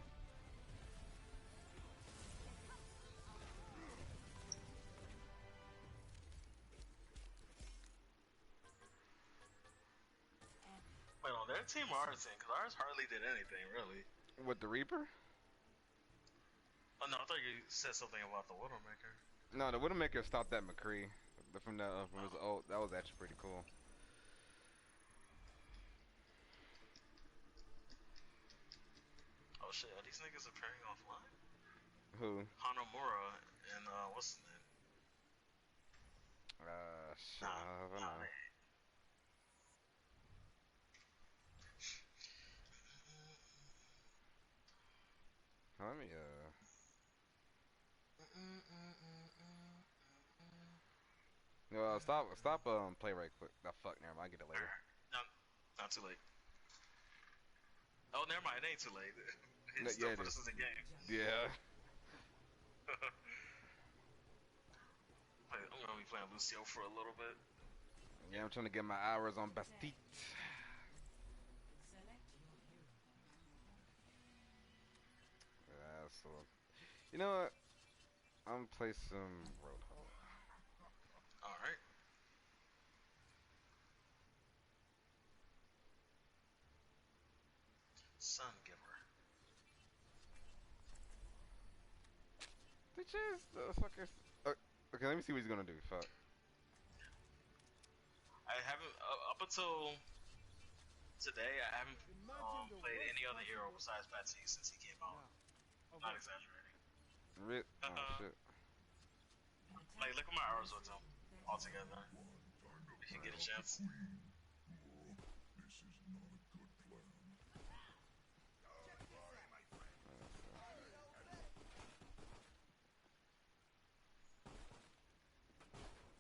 Wait, on their team or ours team? Because ours hardly did anything, really. With the Reaper? Oh no, I thought you said something about the Widowmaker. No, the Widowmaker stopped at McCree. From the from his ult. That was actually pretty cool. Oh shit, are these niggas appearing offline? Who? Hanamura and what's his name? Shit. I don't know. they- Let me no, stop play right quick. Oh fuck, never mind, I get it later. No, not too late. Oh, never mind, it ain't too late. No, It's still yeah, it put us is. in the game. Yeah. I'm gonna be playing Lucio for a little bit. Yeah, I'm trying to get my hours on Bastille. Select your hero. Yeah, so you know what? I'm gonna play some Roadhog. Alright. Sun Giver. They just fuckers. Okay, let me see what he's gonna do. Fuck. I haven't, up until today, I haven't played any other hero besides Betsy since he came out. Not exaggerating. Rip. Oh shit. Like, look at my hours with him altogether. If you get a chance.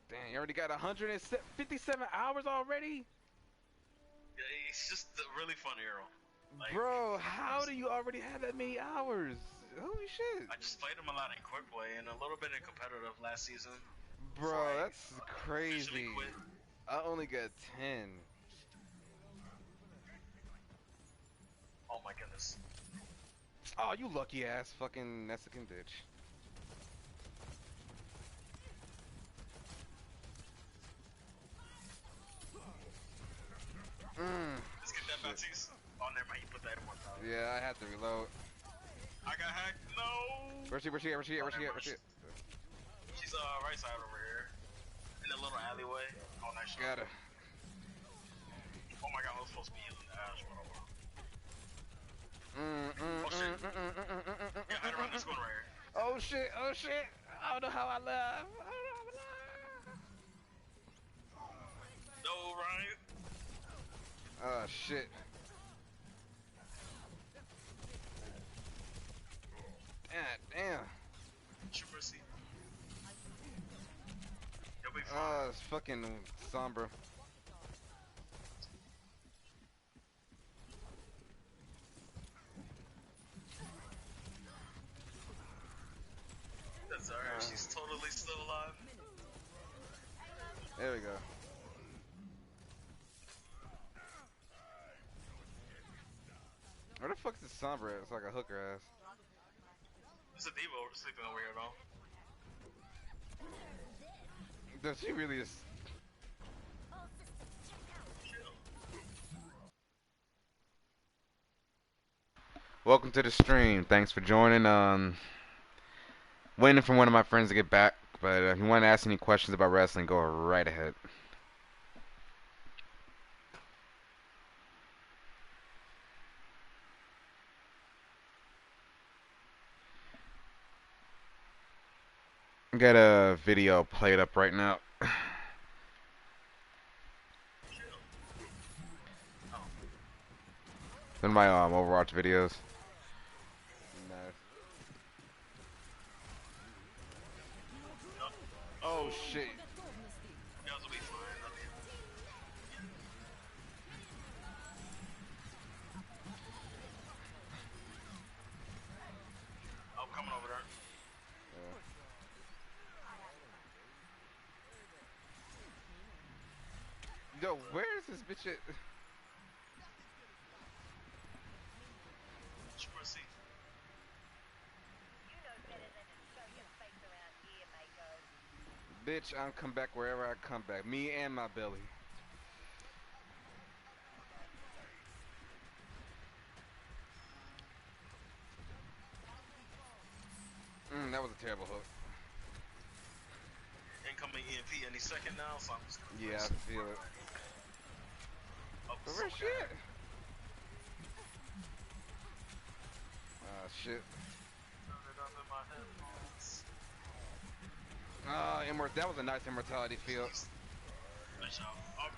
Damn, you already got 157 hours already? Yeah, he's just a really fun hero. Like, Bro, how do you already have that many hours? Holy shit. I just played him a lot in quick play and a little bit in competitive last season. Bro, that's Officially crazy. quit. I only got 10. Oh my goodness. Oh, you lucky ass fucking Mexican bitch. Let's get that Betsy's. Oh, never mind, you put that in one time. Yeah, I had to reload. I got hacked. No! Where's she? Where's she? Where's she? Where's she? Where's she? She's right side over here. In the little alleyway. Oh, nice shot. Got her. Oh my god, I was supposed to be using the Ash, but oh shit. Yeah, hide around this corner right here. Oh shit! Oh shit! I don't know how I left. I don't know how I left. No, Ryan. shit. God damn. Shoot mercy. You'll be fine. Oh, it's fucking Sombra. That's alright. She's totally still alive. There we go. Where the fuck is Sombra at? It's like a hooker ass. There's a Devo sleeping over here though. Does she really is? Chill. Welcome to the stream. Thanks for joining. Waiting for one of my friends to get back. But if you want to ask any questions about wrestling, go right ahead. I got a video played up right now. Chill. Oh. One of my Overwatch videos. Nice. No. Oh shit. You guys will be fine. I'm coming over there. Yo, where is this bitch at? Shoot mercy. Bitch, I'm come back wherever I come back. Me and my belly. That was a terrible hook. Incoming EMP any second now, so I'm just gonna Yeah, I feel it. Oh, But someone where's got shit? hit. Ah, shit. Turn it up in my headphones. That was a nice immortality field. Nice job. Oh,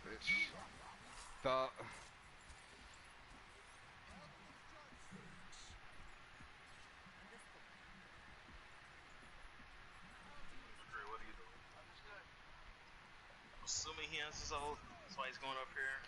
Bitch. Thought. Andre, what are you doing? I'm assuming he has his ult. That's why he's going up here.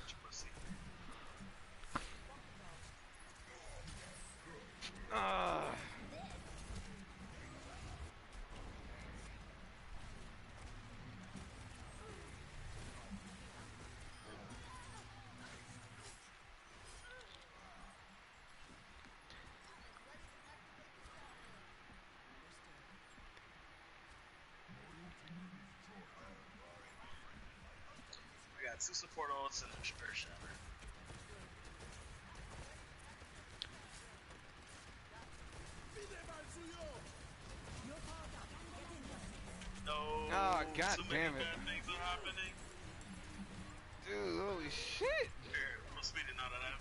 Shoot mercy. Ah. We got 2 support ults and a Spirit Shatter. No. Ah, god Too many damn it. bad things are happening. Dude, holy shit. Here, we're speeding out of that.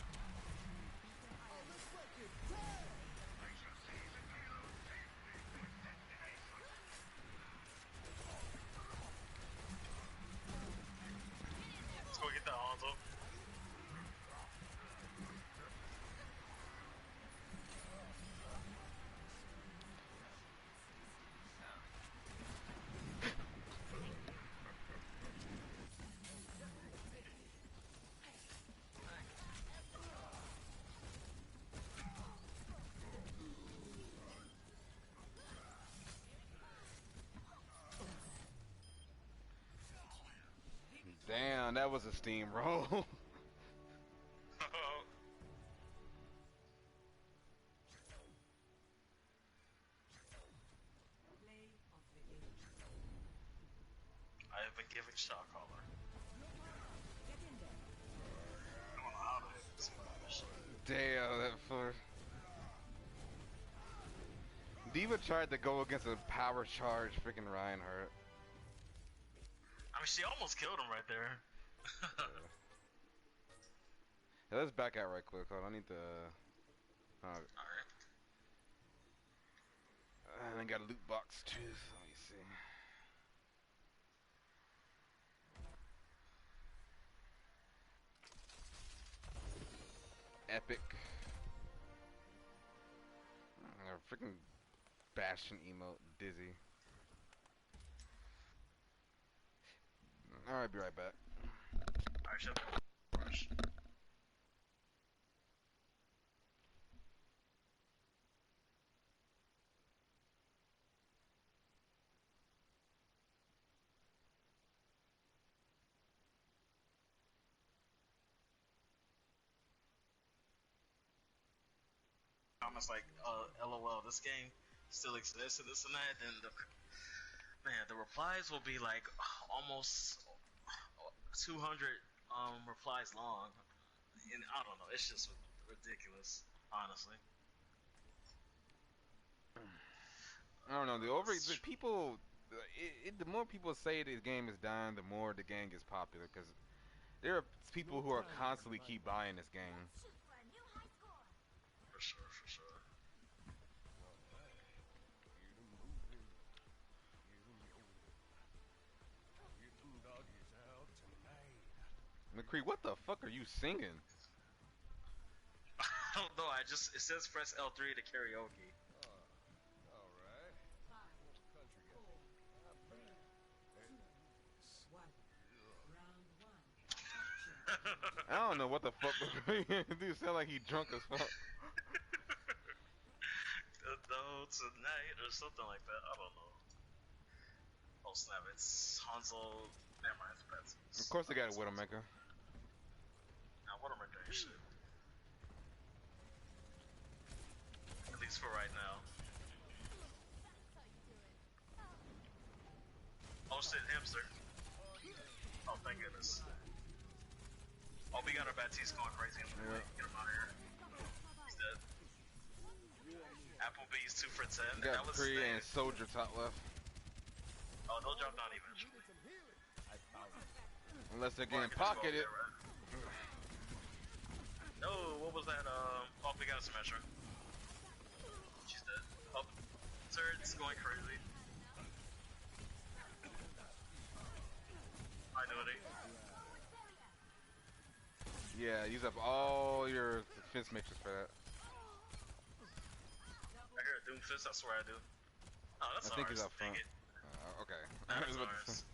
Let's go get that Hanzo. Damn, that was a steamroll. I have been giving shot caller. Damn, that for. Diva tried to go against a power charge, freaking Reinhardt. I mean, she almost killed him right there. Yeah. Yeah, let's back out right quick. Hold on, I need to. Alright. And I got a loot box too. So let me see. Epic. Freaking Bastion emote, dizzy. Alright, be right back. Alright, shut up. Rush. Comments like, LOL, this game still exists and this and that, then the replies will be like almost 200 replies long, and I don't know, it's just ridiculous, honestly. I don't know. The people, the more people say the game is dying, the more the game gets popular. Because there are people who are constantly keep buying this game. Shoot for a new high score. For sure, for sure. McCree, what the fuck are you singing? I don't know, it says press L3 to karaoke. Alright. Five, Country four, three, two, one. Round one. Capture. I don't know what the fuck. Dude sound like he drunk as fuck. No, tonight or something like that, I don't know. Oh snap, it's Hansel. Never mind, it's Betsy. Of course they got a Widowmaker. Now, Widowmaker ain't shit. At least for right now. That's how you do it. Oh shit, hamster. Oh, thank goodness. Oh, we got our Baptiste going crazy in the Yeah. Get him out of here. He's dead. Applebee's 2 for 10. We That got was Cree his name. and Soldier top left. Oh, they'll drop down eventually. Needed some healing. Unless they're Or I getting could just go up pocketed. there, right? No, what was that? Oh, we got a smasher. She's dead. Oh, turret's going crazy. I know it. Yeah, use up all your defense matrix for that. I hear a Doomfist, I swear I do. Oh, that's I think ours. he's up Dang front. it. Okay. That's ours.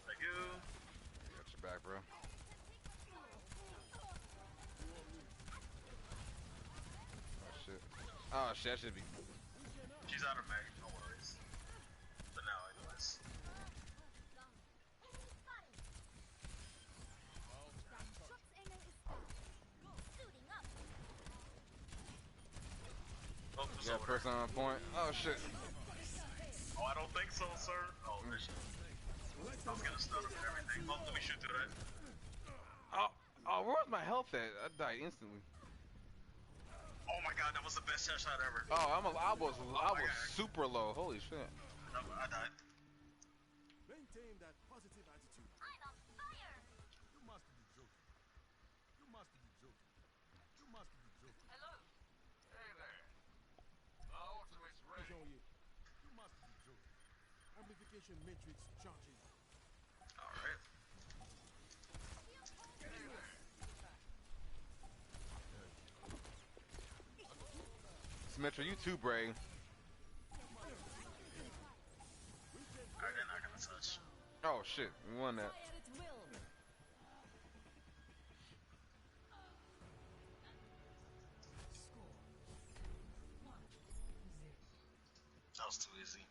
Thank you. Got your back, bro. Oh shit. Oh shit, that should be. She's out of mag, no worries. But now, anyways. Oh, who's Yeah, over there? person on point. Oh shit. Oh, I don't think so, sir. Oh, bitch. I was gonna stun him and everything. Oh, let me shoot through that. Oh, where's my health at? I died instantly. Oh my god, that was the best headshot ever. Oh, I was God. super low. Holy shit. I died. Maintain that positive attitude. I'm on fire! You must be joking. You must be joking. You must be joking. Hello? Hey there. My ultimate's ready. Jean-Ye, you must be joking. Amplification matrix charging. Alright. Symmetra, you too brave. Alright, they're not gonna touch. Oh shit, we won that. Fire at will! Score 1-0. That was too easy.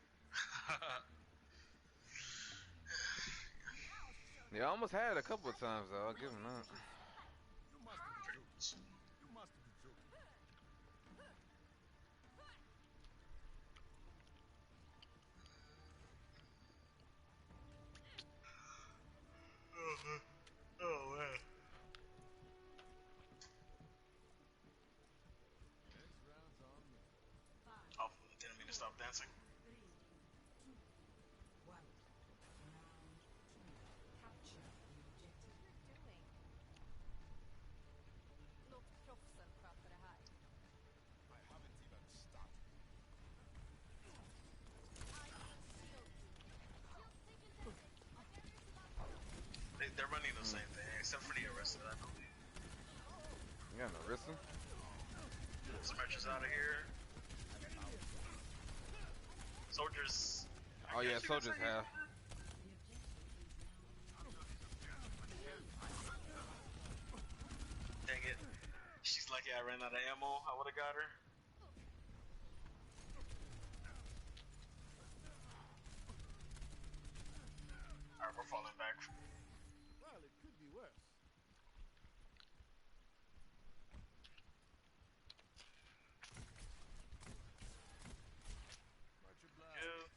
Yeah, I almost had it a couple of times though. I'll give him that. You must be joking. You must be joking. stop dancing. doing? Låt proffsen sköta det här. I haven't even started. I will shield you. Shield taken damage. Our barrier's about to... They're running the same thing, except for the arrested, I believe. You got an Arista? Some matches out of here. Soldiers. Oh yeah, soldiers have. Dang it. She's lucky I ran out of ammo. I would have got her. Alright, we're falling back. Well, it could be worse. Much obliged. Yeah.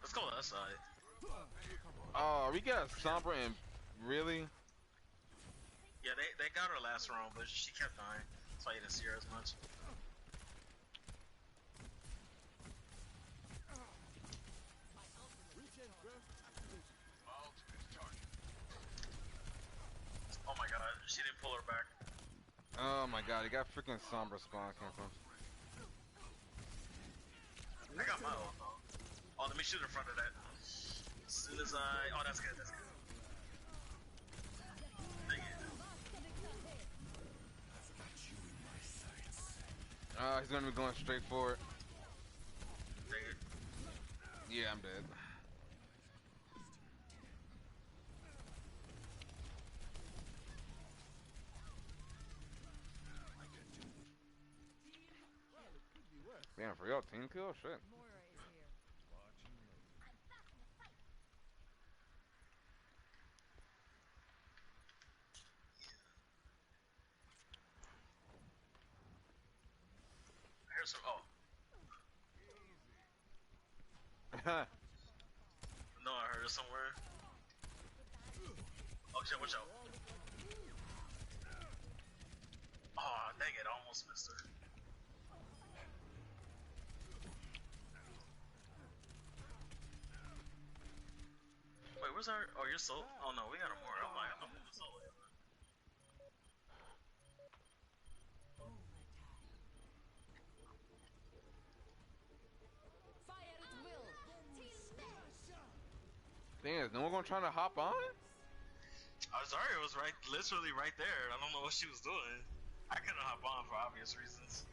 Let's go to that side. Oh, we got Sombra and really? Yeah, they got her last round, but she kept dying. That's why you didn't see her as much. Reach and burst activation. Ultimate target. Oh my god, she didn't pull her back. Oh my god, he got freaking Sombra spawn came from. I got my ult though. Oh, let me shoot in front of that. As soon as I... Oh, that's good, that's good. Dang it. He's gonna be going straight for it. Dang it. Yeah, I'm dead. Well, it could be worse. Damn, for real, team kill? Shit. Moira is here. I'm back in the fight. Here's some... Oh. No, I heard it somewhere. Oh shit, watch out. Oh, dang it, I almost missed her. Wait, where's our... Oh, you're so... Oh no, we got a more. I'm moving solo. Fire at will. Thing is, no one gonna try to hop on? I'm sorry, it was right, literally right there. I don't know what she was doing. I couldn't hop on for obvious reasons.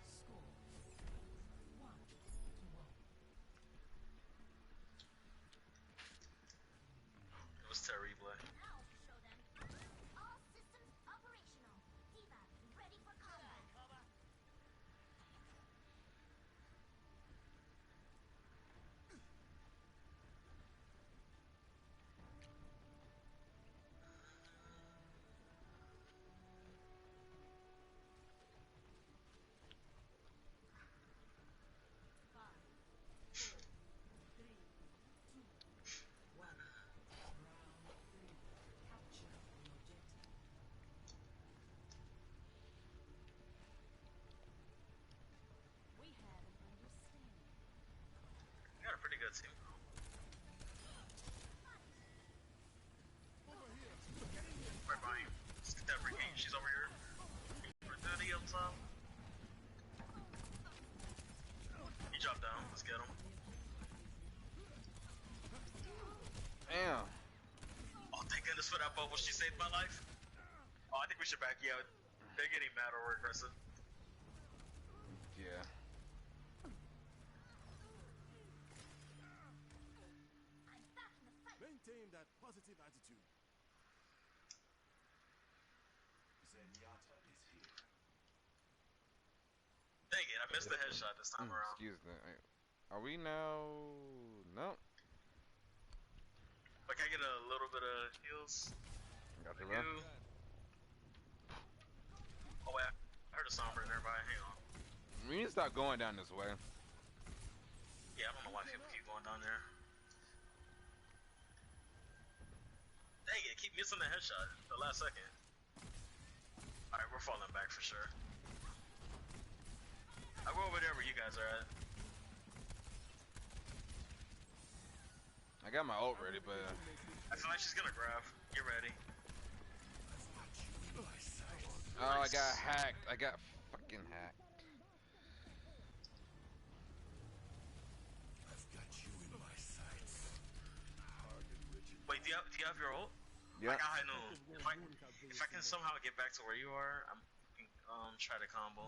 It was terrible. Now show them. All systems operational. Diva, ready for combat. We have an understanding. We got a pretty good team. Right by you. Let's get that regain. She's over here. For 30 up top. He dropped down. Let's get him. Damn. Oh, thank goodness for that bubble. She saved my life. Oh, I think we should back you out. They're getting mad or aggressive. Yeah. I'm back in the fight. Maintain that positive attitude. Zenyatta is here. Dang it, I missed the headshot this time around. Excuse me. Are we now? No. But can I get a little bit of heals? Got the Thank run. you. Oh wait, I heard a Sombra nearby. Hang on. We need to stop going down this way. Yeah, I don't know why people keep going down there. Dang it, keep missing the headshot at the last second. Alright, we're falling back for sure. I'll go over there where you guys are at. I got my ult ready, but I feel like she's gonna grab. Get ready. oh, I got hacked. I got fucking hacked. Wait, do you have your ult? Yeah. I got high noon. If I can somehow get back to where you are, I'm try to combo.